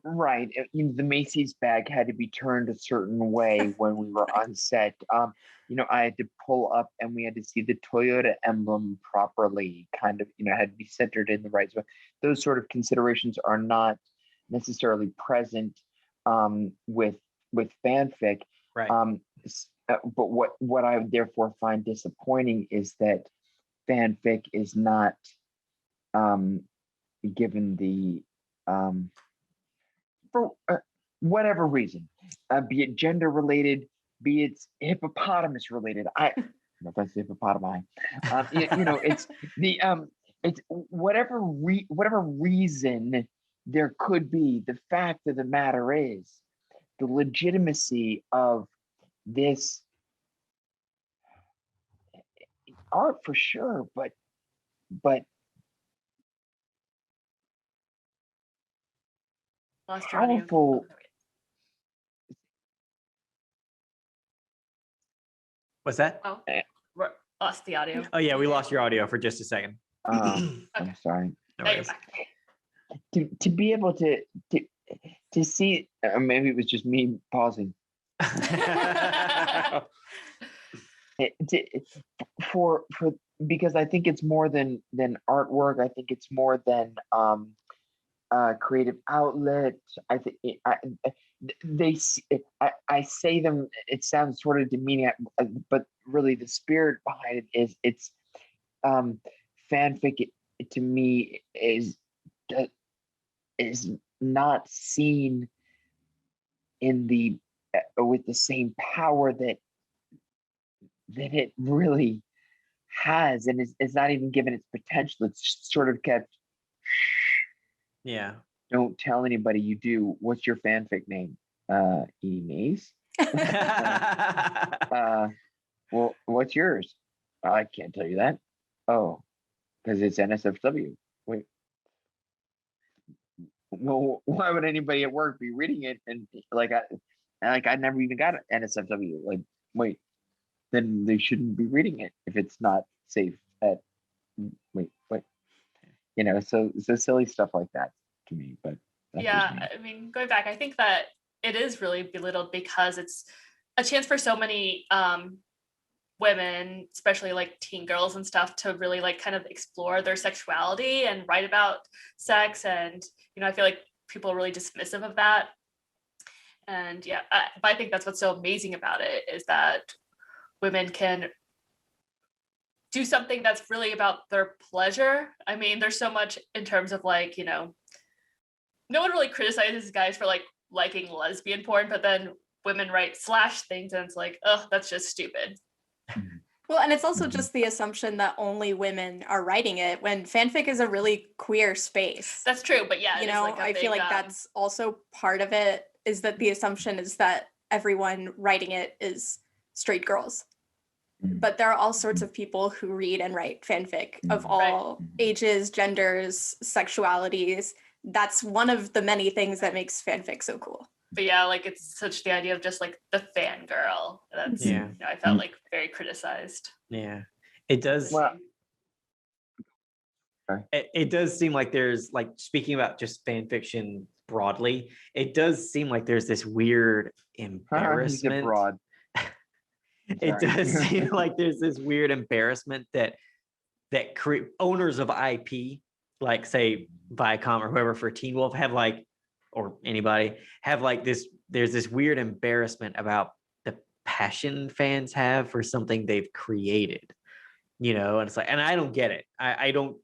Right. The Macy's bag had to be turned a certain way when we were on set. I had to pull up and we had to see the Toyota emblem properly, kind of, had to be centered in the right spot. Those sort of considerations are not necessarily present with fanfic. Right. But what I therefore find disappointing is that fanfic is not given the for whatever reason, be it gender related, be it hippopotamus related. I don't know if that's hippopotami. It's the it's whatever reason there could be. The fact of the matter is the legitimacy of this art for sure, but Lost your audio. powerful. What's that? Oh, we're lost the audio. Oh yeah, we lost your audio for just a second. I'm Okay. sorry. No Now you're worries. back. To be able to see, or maybe it was just me pausing. For because I think it's more than artwork. I think it's more than creative outlet. I think I say them. It sounds sort of demeaning, but really the spirit behind it is fanfic. To me is not seen in the with the same power that it really has, and it's not even given its potential. It's just sort of kept. Yeah. Don't tell anybody you do. What's your fanfic name? Mace. Well, what's yours? I can't tell you that. Oh, because it's NSFW. Wait. Well, why would anybody at work be reading it? And I never even got an NSFW. Like, wait, then they shouldn't be reading it if it's not safe. Wait. So silly stuff like that to me. But that's just me. Yeah, I mean, going back, I think that it is really belittled because it's a chance for so many women, especially like teen girls and stuff, to really like kind of explore their sexuality and write about sex. And I feel like people are really dismissive of that. And yeah, but I think that's what's so amazing about it, is that women can do something that's really about their pleasure. I mean, there's so much in terms of like, no one really criticizes guys for like liking lesbian porn, but then women write slash things and it's like, oh, that's just stupid. Well, and it's also just the assumption that only women are writing it, when fanfic is a really queer space. That's true, but yeah, You it is know, like a I feel big, like that's also part of it, is that the assumption is that everyone writing it is straight girls. But there are all sorts of people who read and write fanfic of all ages, genders, sexualities. That's one of the many things that makes fanfic so cool. But yeah, like it's such the idea of just like the fangirl. That's Yeah. I felt like very criticized. Yeah. It does. Well, it does seem like there's, like, speaking about just fan fiction broadly, it does seem like there's this weird he's a embarrassment. broad. It Sorry. does seem like there's this weird embarrassment that owners of IP, like say Viacom or whoever for Teen Wolf, have like, or anybody have like this. There's this weird embarrassment about the passion fans have for something they've created. And it's like, and I don't get it. I don't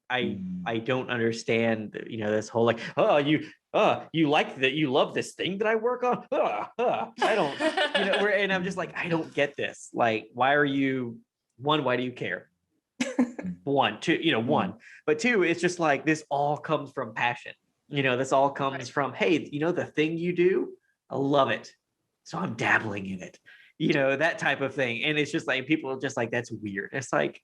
understand. This whole like, oh, you like that, you love this thing that I work on. I don't. And I'm just like, I don't get this. Like, why are you? One, why do you care? One, two, one, but two, it's just like this all comes from passion. This all comes from, hey, the thing you do, I love it, so I'm dabbling in it. That type of thing, and it's just like people are just like, that's weird. It's like,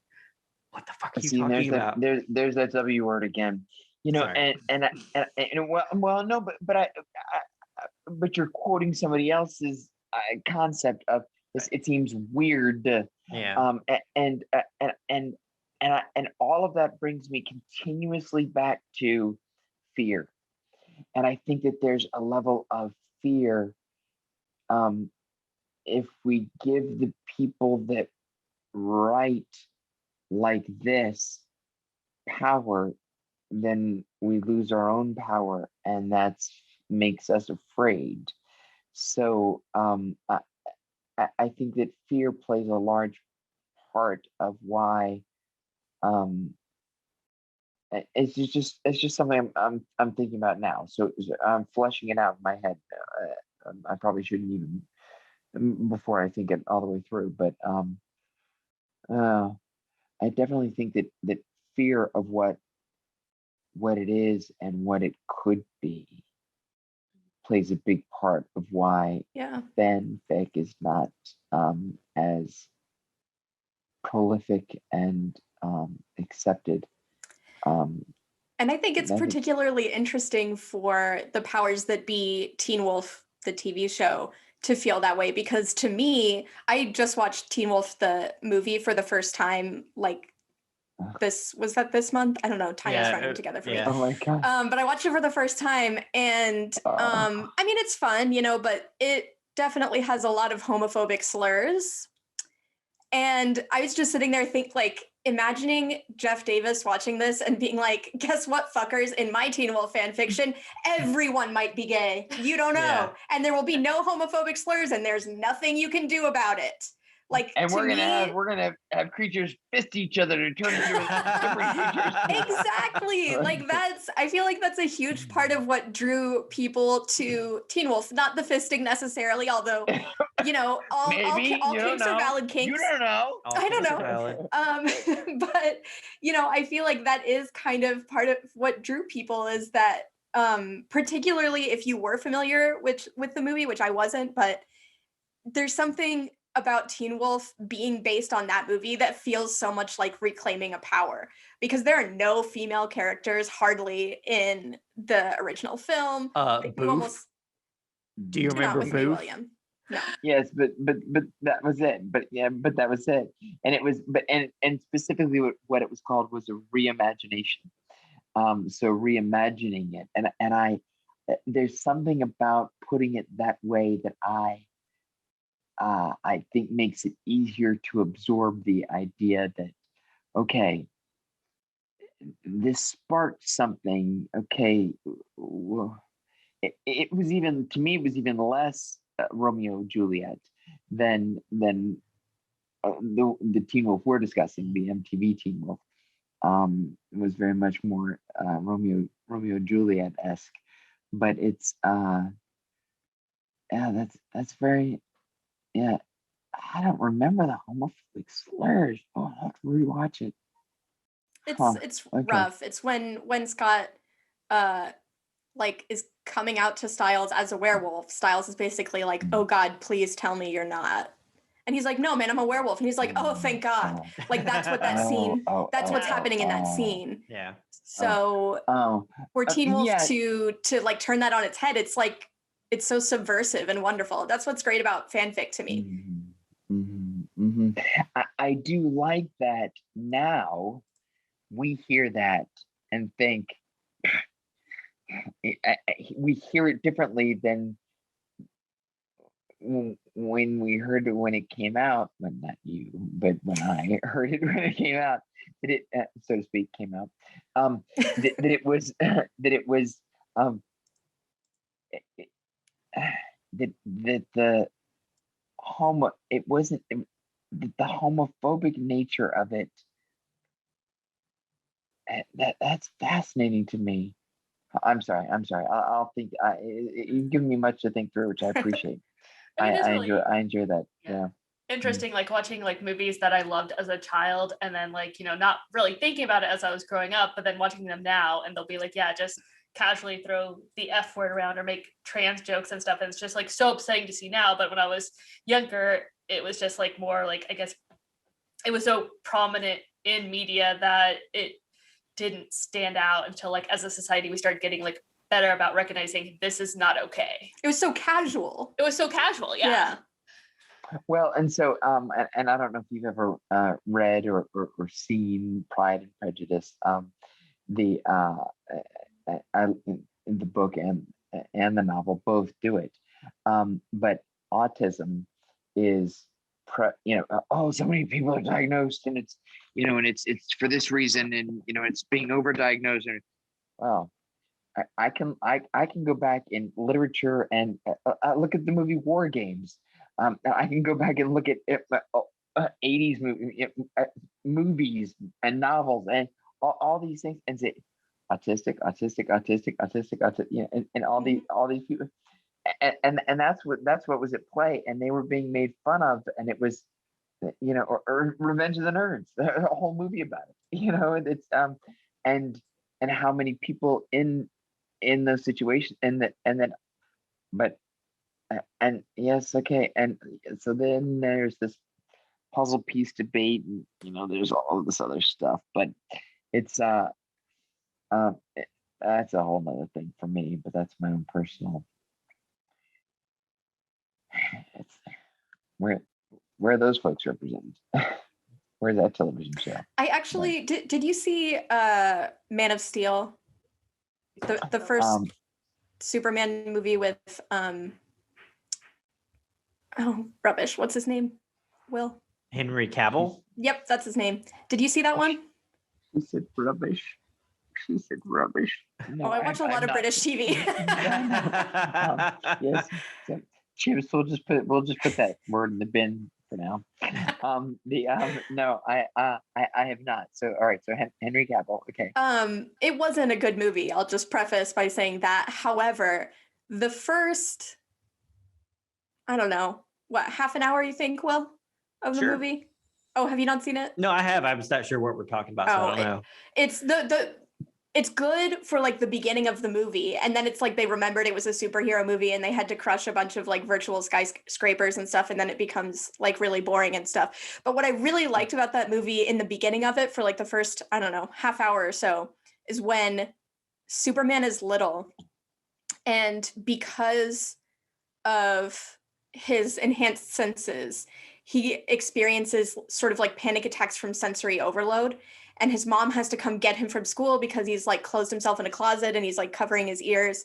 what the fuck are you talking about? There's that W word again. Sorry. And no, but you're quoting somebody else's concept of this. It seems weird. Yeah. And all of that brings me continuously back to fear. And I think that there's a level of fear. If we give the people that write like this power, then we lose our own power, and that makes us afraid. So I think that fear plays a large part of why it's just something I'm thinking about now. So I'm fleshing it out in my head. I probably shouldn't even before I think it all the way through, but I definitely think that fear of what it is and what it could be plays a big part of why fanfic is not as prolific and accepted And I think it's I think- particularly interesting for the powers that be Teen Wolf, the TV show, to feel that way. Because to me, I just watched Teen Wolf, the movie, for the first time, like this month? I don't know. Time is running together for me. Oh my god. But I watched it for the first time, and I mean, it's fun, but it definitely has a lot of homophobic slurs. And I was just sitting there imagining Jeff Davis watching this and being like, guess what, fuckers, in my Teen Wolf fan fiction, everyone might be gay. You don't know. Yeah. And there will be no homophobic slurs, and there's nothing you can do about it. And to we're me, gonna have creatures fist each other to turn into different creatures. Exactly. I feel like that's a huge part of what drew people to Teen Wolf. Not the fisting necessarily, although, all Maybe, you don't kinks are know. valid kinks. You don't know. I don't know. But I feel like that is kind of part of what drew people, is that particularly if you were familiar with the movie, which I wasn't, but there's something about Teen Wolf being based on that movie that feels so much like reclaiming a power, because there are no female characters hardly in the original film. Booth. Do you Do not remember with me, Booth? William. No. Yes, but that was it. But that was it. And it was, and specifically what it was called was a reimagination. So reimagining it, and I, there's something about putting it that way that I think makes it easier to absorb the idea that, okay, this sparked something. Okay, it was even, to me, it was even less Romeo and Juliet than the Teen Wolf we're discussing, the MTV Teen Wolf. It was very much more Romeo and Juliet-esque, but it's that's very. Yeah, I don't remember the homophobic slurs. Oh, I'll have to rewatch it. It's okay. rough. It's when Scott is coming out to Styles as a werewolf. Styles is basically like, "Oh God, please tell me you're not." And he's like, "No, man, I'm a werewolf." And he's like, "Oh, thank God." That's what that scene. That's what's happening in that scene. Yeah. So for Teen Wolf to turn that on its head, it's like, it's so subversive and wonderful. That's what's great about fanfic to me. I do like that now we hear that and think we hear it differently than when we heard it when it came out. Well, not you, but when I heard it when it came out, that it, so to speak, came out. That it was that the it wasn't the homophobic nature of it. That's fascinating to me. I'm sorry. I'll think. You've given me much to think through, which I appreciate. I enjoy that. Yeah. Interesting, watching movies that I loved as a child, and then not really thinking about it as I was growing up, but then watching them now, and they'll be just casually throw the F word around or make trans jokes and stuff. And it's just so upsetting to see now. But when I was younger, it was just more I guess it was so prominent in media that it didn't stand out until as a society we started getting better about recognizing this is not okay. It was so casual. Yeah. Well, and so and I don't know if you've ever read or seen Pride and Prejudice. In the book and the novel both do it, but autism is so many people are diagnosed, and it's and it's for this reason, and it's being overdiagnosed. And well, I can go back in literature and look at the movie War Games. I can go back and look at 80s movies and novels and all these things and say autistic, and all these people, and that's what was at play, and they were being made fun of, and it was, or Revenge of the Nerds, a whole movie about it, it's and how many people in those situations, and yes, okay, and so then there's this puzzle piece debate, and there's all of this other stuff, but it's That's a whole nother thing for me, but that's my own personal. It's where are those folks represented? Where's that television show? I actually did you see Man of Steel? The first Superman movie with oh rubbish. What's his name? Will? Henry Cavill. Yep, that's his name. Did you see that one? She said rubbish. She said rubbish. No, Oh, I watch a lot of British TV. Yes. So, Chips, we'll just put that word in the bin for now. No, I have not. So all right, so Henry Cavill. Okay. It wasn't a good movie. I'll just preface by saying that. However, the first, I don't know, what, half an hour you think, Will, of the Sure. movie? Oh, have you not seen it? No, I have. I'm just not sure what we're talking about, so I don't know. It's it's good for like the beginning of the movie, and then it's like they remembered it was a superhero movie and they had to crush a bunch of like virtual skyscrapers and stuff, and then it becomes like really boring and stuff. But what I really liked about that movie in the beginning of it, for like the first, I don't know, half hour or so, is when Superman is little, and because of his enhanced senses, he experiences sort of like panic attacks from sensory overload, and his mom has to come get him from school because he's like closed himself in a closet and he's like covering his ears.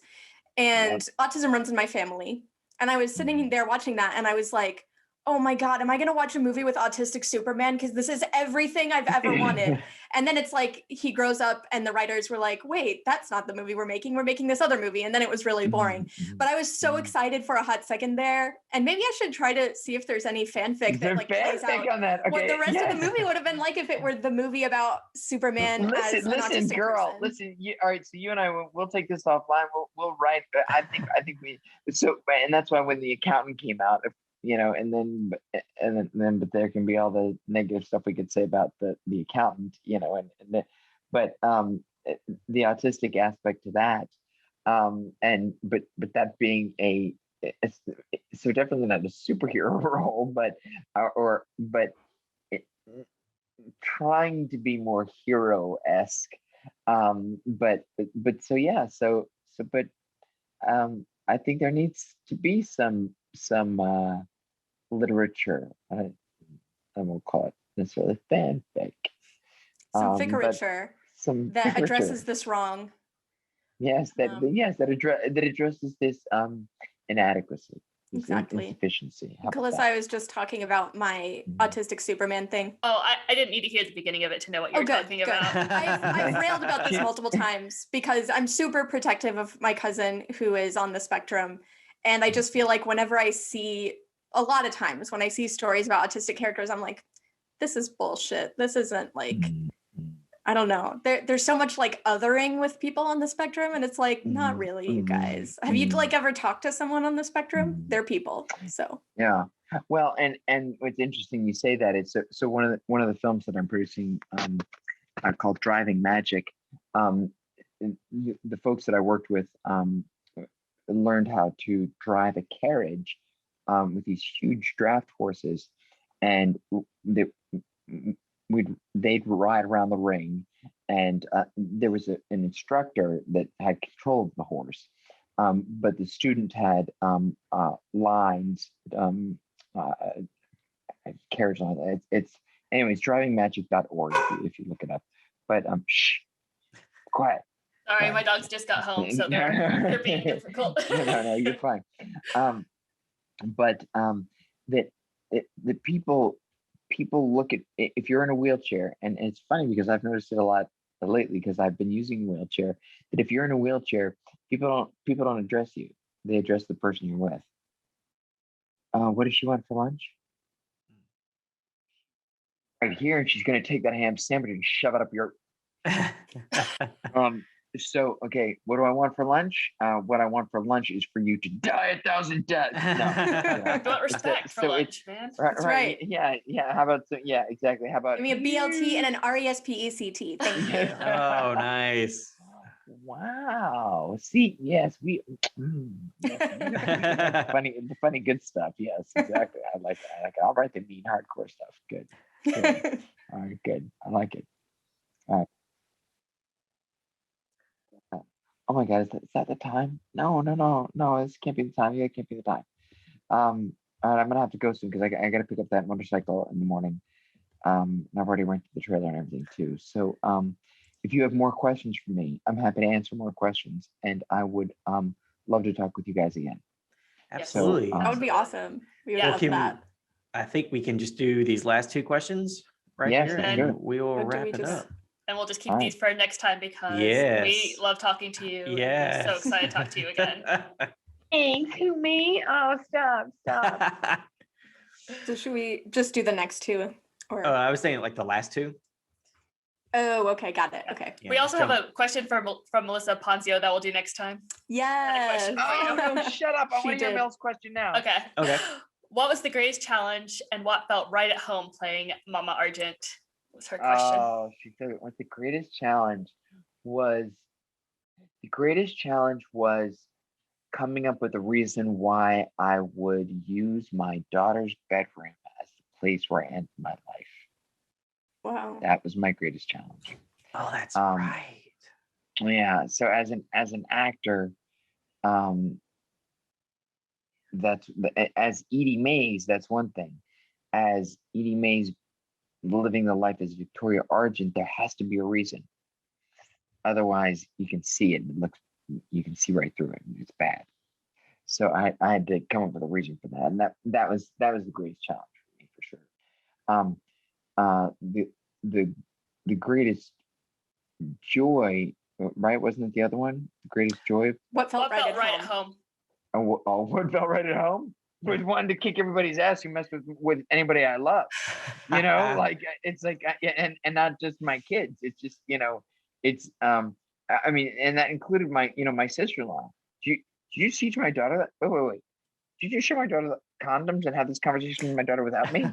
And autism runs in my family, and I was sitting there watching that and I was like, oh my God, am I going to watch a movie with autistic Superman? Because this is everything I've ever wanted. And then it's like he grows up and the writers were like, wait, that's not the movie we're making. We're making this other movie. And then it was really boring. But I was so excited for a hot second there. And maybe I should try to see if there's any fanfic that like plays out on that. Okay. what the rest of the movie would have been like if it were the movie about Superman as an autistic girl. person. Listen. All right. So you and I we'll take this offline. We'll write. I think we. So and that's why when the accountant came out, and then but there can be all the negative stuff we could say about the accountant, but the autistic aspect to that, but that being so definitely not a superhero role, but it, trying to be more hero-esque, but so yeah, but I think there needs to be some literature. I won't call it necessarily fanfic. Some ficerature that addresses this wrong. Yes, that addresses this inadequacy. Exactly. Insufficiency. Nicholas, I was just talking about my autistic Superman thing. Oh, I didn't need to hear the beginning of it to know what you're talking about. I've railed about this multiple times because I'm super protective of my cousin who is on the spectrum. And I just feel like whenever I see, a lot of times when I see stories about autistic characters, I'm like, this is bullshit. This isn't like, I don't know. There's so much like othering with people on the spectrum, and it's like, not really, you guys. Have you like ever talked to someone on the spectrum? They're people. So yeah. Well, and what's interesting you say that is so one of the films that I'm producing called Driving Magic, the folks that I worked with learned how to drive a carriage with these huge draft horses, and they'd ride around the ring, and there was an instructor that had control of the horse, but the student had lines, carriage line. It's anyways, drivingmagic.org if you look it up. But shh, quiet. Sorry, my dogs just got home, so they're being difficult. No, you're fine. But the people look at, if you're in a wheelchair, and it's funny because I've noticed it a lot lately because I've been using a wheelchair, that if you're in a wheelchair, people don't address you. They address the person you're with. What does she want for lunch? Right here, and she's gonna take that ham sandwich and shove it up your So, okay, what do I want for lunch? What I want for lunch is for you to die 1,000 deaths. No, But respect for lunch, man. Right. Yeah. How about, yeah, exactly. How about? Give me a BLT and an RESPECT. Thank you. Oh, nice. Wow. See, yes, the funny good stuff. Yes, exactly. I like that. I'll write the mean hardcore stuff. Good. All right, good. I like it. All right. Oh my God, is that the time? No, this can't be the time. Yeah, it can't be the time. All right, I'm gonna have to go soon because I gotta pick up that motorcycle in the morning. And I've already rented the trailer and everything too. So, if you have more questions for me, I'm happy to answer more questions, and I would love to talk with you guys again. Absolutely. That would be Absolutely. awesome. We would Yeah. love Can- that. I think we can just do these last two questions right Yes, here, let's and do it. we will Or do wrap we it just- up. And we'll just keep All right. these for next time because we Yes. love talking to you. And Yes. we're so excited to talk to you again. Thanks, who me? Oh, stop. So should we just do the next two? Or I was saying like the last two. oh, okay, got it. Okay. We also have a question from Melissa Ponzio that we'll do next time. Yes. question for you. Oh no, shut up! I She want to hear did. Mel's question now. Okay. Okay. What was the greatest challenge and what felt right at home playing Mama Argent? Was her question. Oh, she said what the greatest challenge was. The greatest challenge was coming up with a reason why I would use my daughter's bedroom as the place where I end my life. Wow. That was my greatest challenge. Oh, that's Um, right. Yeah. So as an actor, as Edie Mays, that's one thing. As Edie Mays living the life as Victoria Argent, there has to be a reason. Otherwise, you can see it. You can see right through it. And it's bad. So I had to come up with a reason for that, and that was the greatest challenge for me for sure. The greatest joy, right? Wasn't it the other one? The greatest joy. What felt What right, felt right at at home? home? What felt right at home was wanting to kick everybody's ass who messed with anybody I love. You know, like it's like, and not just my kids. It's just it's I mean, and that included my sister-in-law. Did you teach my daughter that? Wait. Did you show my daughter the condoms and have this conversation with my daughter without me?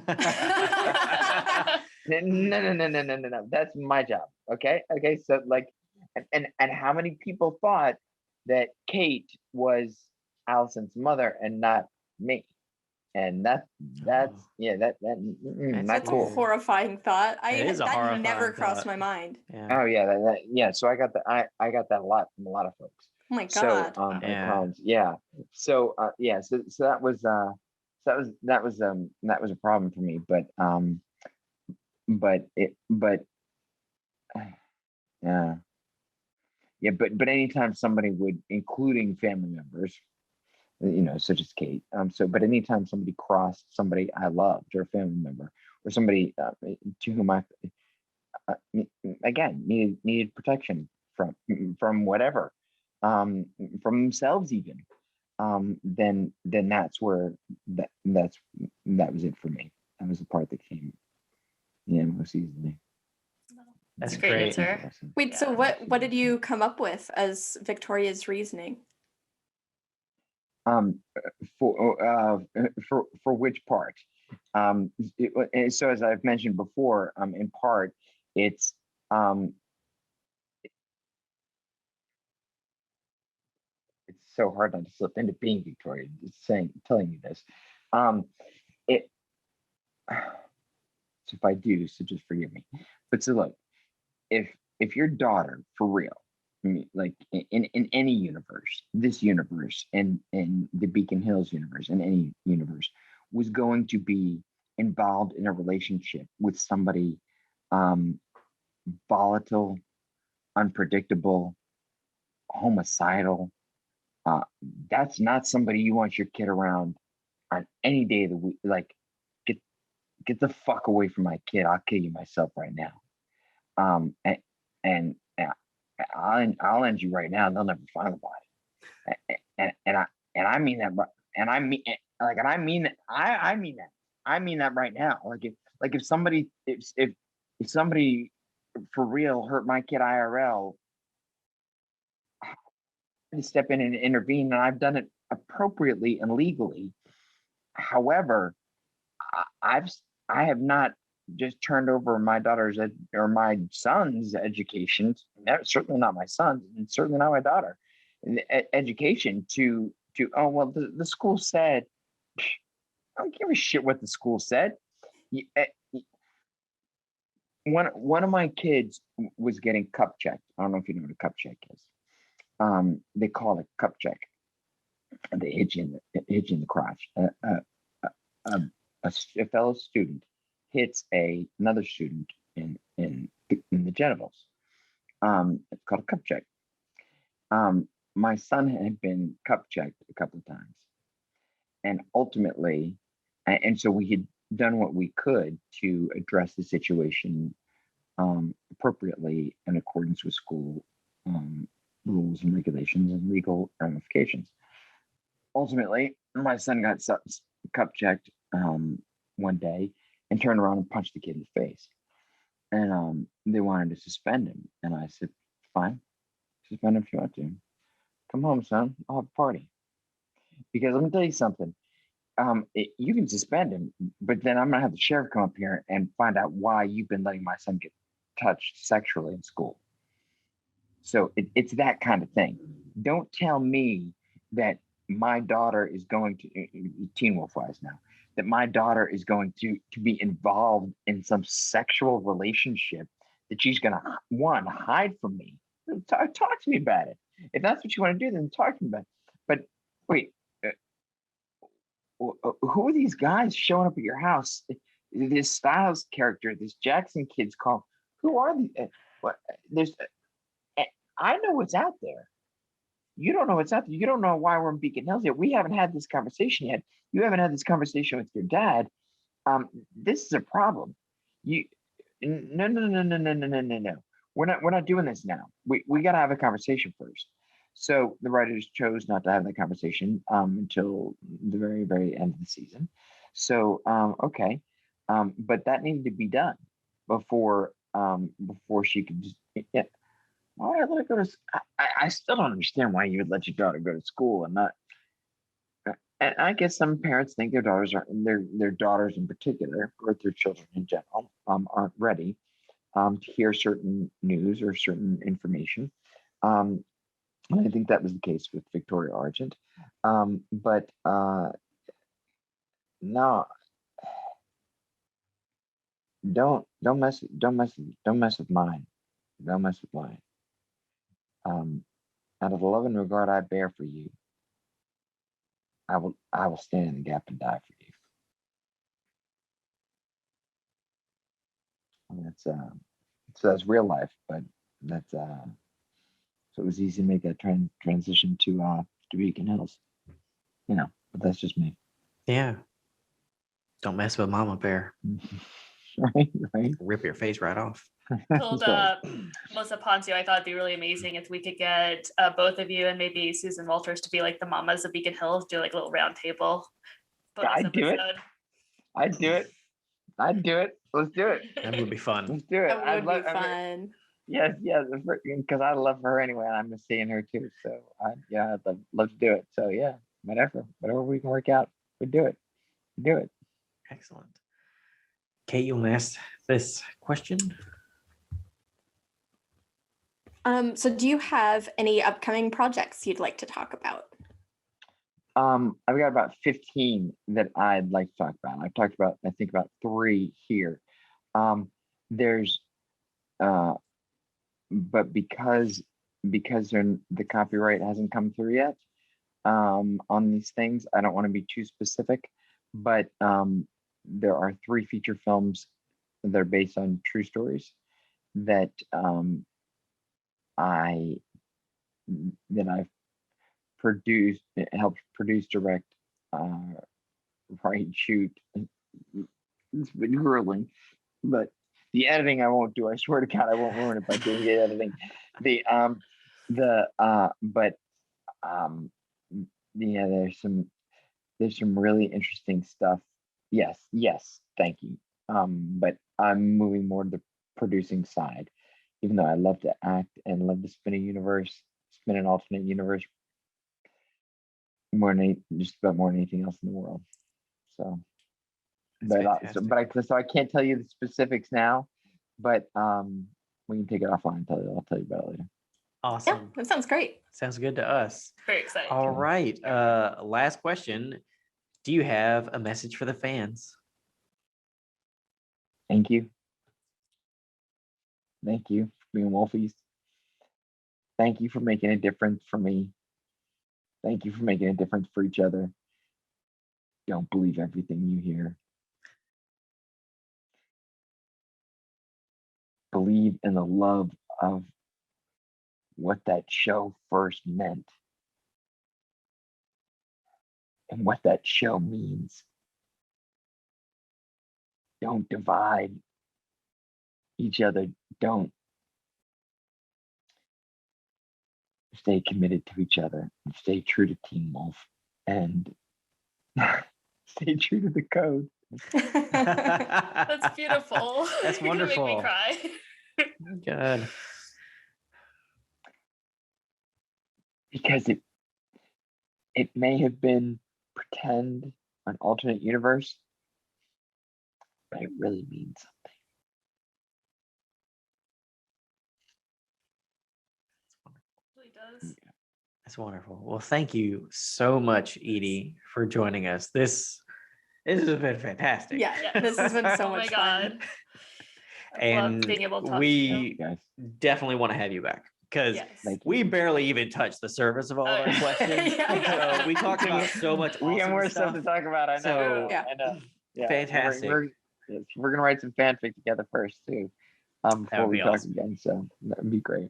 No. That's my job. Okay. So like, and how many people thought that Kate was Allison's mother and not me? And that's not That's cool. a horrifying thought. It is a horrifying never crossed thought. my mind. Yeah. Oh yeah. So I got that a lot from a lot of folks. Oh my So god. Yeah. So that was a problem for me, but anytime somebody would, including family members, such as Kate, but anytime somebody crossed somebody I loved or a family member or somebody to whom I again needed protection from whatever, from themselves even, then that's where that was it for me. That was the part that came most easily. That's a That's great great. answer. Wait, so what did you come up with as Victoria's reasoning? For which part? So as I've mentioned before, in part, it's so hard not to slip into being Victoria, telling you this. So if I do, so just forgive me. But so look, if your daughter, for real, I mean, like in any universe, this universe, and in the Beacon Hills universe, in any universe, was going to be involved in a relationship with somebody volatile, unpredictable, homicidal, that's not somebody you want your kid around on any day of the week. Like, get the fuck away from my kid. I'll kill you myself right now. And I'll end you right now. And they'll never find the body. And I mean that. And I mean like, and I mean that. I mean that. I mean that right now. If somebody for real hurt my kid IRL, to step in and intervene, and I've done it appropriately and legally. However, I have not just turned over my daughter's or my son's education, certainly not my son's, and certainly not my daughter, education to oh well, the school said. I don't give a shit what the school said. One of my kids was getting cup checked. I don't know if you know what a cup check is. they call it cup check. And they hit you in the crotch. A fellow student hits another student in the genitals. It's called a cup check. My son had been cup checked a couple of times, and ultimately, and so we had done what we could to address the situation appropriately in accordance with school rules and regulations and legal ramifications. Ultimately, my son got cup checked one day and turned around and punched the kid in the face. And they wanted to suspend him. And I said, fine, suspend him if you want to. Come home, son. I'll have a party. Because let me tell you something. You can suspend him, but then I'm going to have the sheriff come up here and find out why you've been letting my son get touched sexually in school. So it's that kind of thing. Don't tell me that my daughter is going to, Teen Wolf wise now, that my daughter is going to be involved in some sexual relationship that she's going to hide from me. Talk to me about it. If that's what you want to do, then talk to me about it. But wait, who are these guys showing up at your house? This Styles character, this Jackson kid's called. Who are these? I know what's out there. You don't know what's out there. You don't know why we're in Beacon Hills yet. We haven't had this conversation yet. You haven't had this conversation with your dad. This is a problem. No. We're not doing this now. We got to have a conversation first. So the writers chose not to have that conversation until the very, very end of the season. So okay, but that needed to be done before she could just. Yeah. Why would I let her go to? I still don't understand why you would let your daughter go to school and not. And I guess some parents think their daughters their daughters in particular, or their children in general, aren't ready to hear certain news or certain information. And I think that was the case with Victoria Argent. But no, don't mess with mine. Don't mess with mine. Out of the love and regard I bear for you, I will stand in the gap and die for you. And that's real life, but that's so it was easy to make that transition to Beacon Hills. But that's just me. Yeah. Don't mess with Mama Bear. Right. Rip your face right off. Told Melissa Poncio, I thought it'd be really amazing if we could get both of you and maybe Susan Walters to be like the mamas of Beacon Hills, do like a little round table. I'd do it. Let's do it. That would be fun. Let's do it. That would be fun. Yes, because I love her anyway, and I miss seeing her too. So I'd love to do it. So yeah, whatever we can work out, we do it. Excellent. Kate, you want to ask this question? So do you have any upcoming projects you'd like to talk about? I've got about 15 that I'd like to talk about. I've talked about, I think, about 3 here. There's but because the copyright hasn't come through yet on these things, I don't want to be too specific, but there are 3 feature films that are based on true stories that I've produced, helped produce, direct, write, shoot. It's been grueling, but the editing I won't do. I swear to God, I won't ruin it by doing the editing. There's some really interesting stuff. Yes, thank you. But I'm moving more to the producing side, even though I love to act and love to spin an alternate universe more than anything else in the world. So, so I can't tell you the specifics now, but we can take it offline. I'll tell you about it later. Awesome. Yeah, that sounds great. Sounds good to us. Very exciting. All right. Last question. Do you have a message for the fans? Thank you for being Wolfies. Thank you for making a difference for me. Thank you for making a difference for each other. Don't believe everything you hear. Believe in the love of what that show first meant and what that show means. Don't divide each other. Don't stay committed to each other and stay true to Teen Wolf and stay true to the code. That's beautiful. That's You're gonna make me wonderful. cry. Good. Because it may have been pretend, an alternate universe, but it really means something. It really does. That's wonderful. Well, thank you so much, Edie, for joining us. This has been fantastic. Yeah, Yeah. this has been so Oh my much God. fun. I love And being able to talk to we you. Guys, definitely want to have you back because Yes. thank you. we barely even touched the surface of all of Oh, our yeah. questions. Yeah. So we talked about so much We have awesome more stuff. stuff to talk about. I know. So, Yeah. I know. Yeah, fantastic. We're gonna write some fanfic together first too, before would we be talk awesome. again. So that would be great.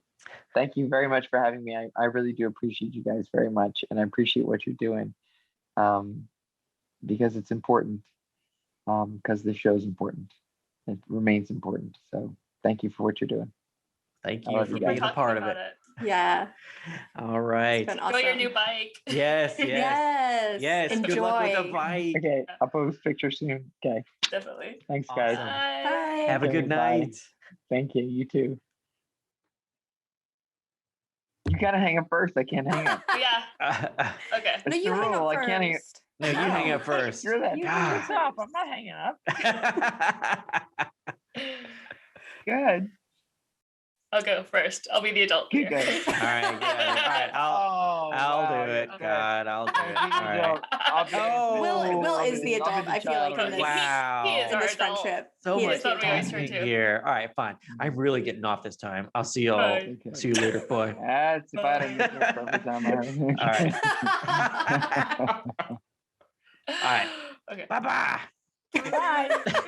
Thank you very much for having me. I really do appreciate you guys very much, and I appreciate what you're doing, because it's important. Because the show's important. It remains important. So thank you for what you're doing. Thank I you love for you We're guys. being a talking part of about it. Yeah, All it's right. been Enjoy your awesome. new bike. Yes, yes. Yes. Yes. Enjoy. Good luck with the bike. Okay, I'll post pictures soon. Okay, Definitely. thanks guys. Awesome. Bye. Have a Okay, good bye. night. Thank you. You too. You gotta hang up first. I can't hang up. Yeah. Okay. No, It's you the hang rule. up I can't hang up. first. No, you hang up first. You're that. You hang What's up up? I'm not hanging up. Good. I'll go first. I'll be the adult. Good, here. good. All right, good. All right, I'll wow, do it. you're God, I'll do good. it. All right. I'll be Oh, Will I'll is be the I'll be adult, I feel child like, in already. this- Wow. He is In our this adult. friendship. So He much is the what we always adult. turn talking to. here. All right, fine. I'm really getting off this time. I'll see y'all. Bye. Okay. See you later, boy. That's about it. This is perfect time. All right. All right. Okay. Bye-bye. Bye.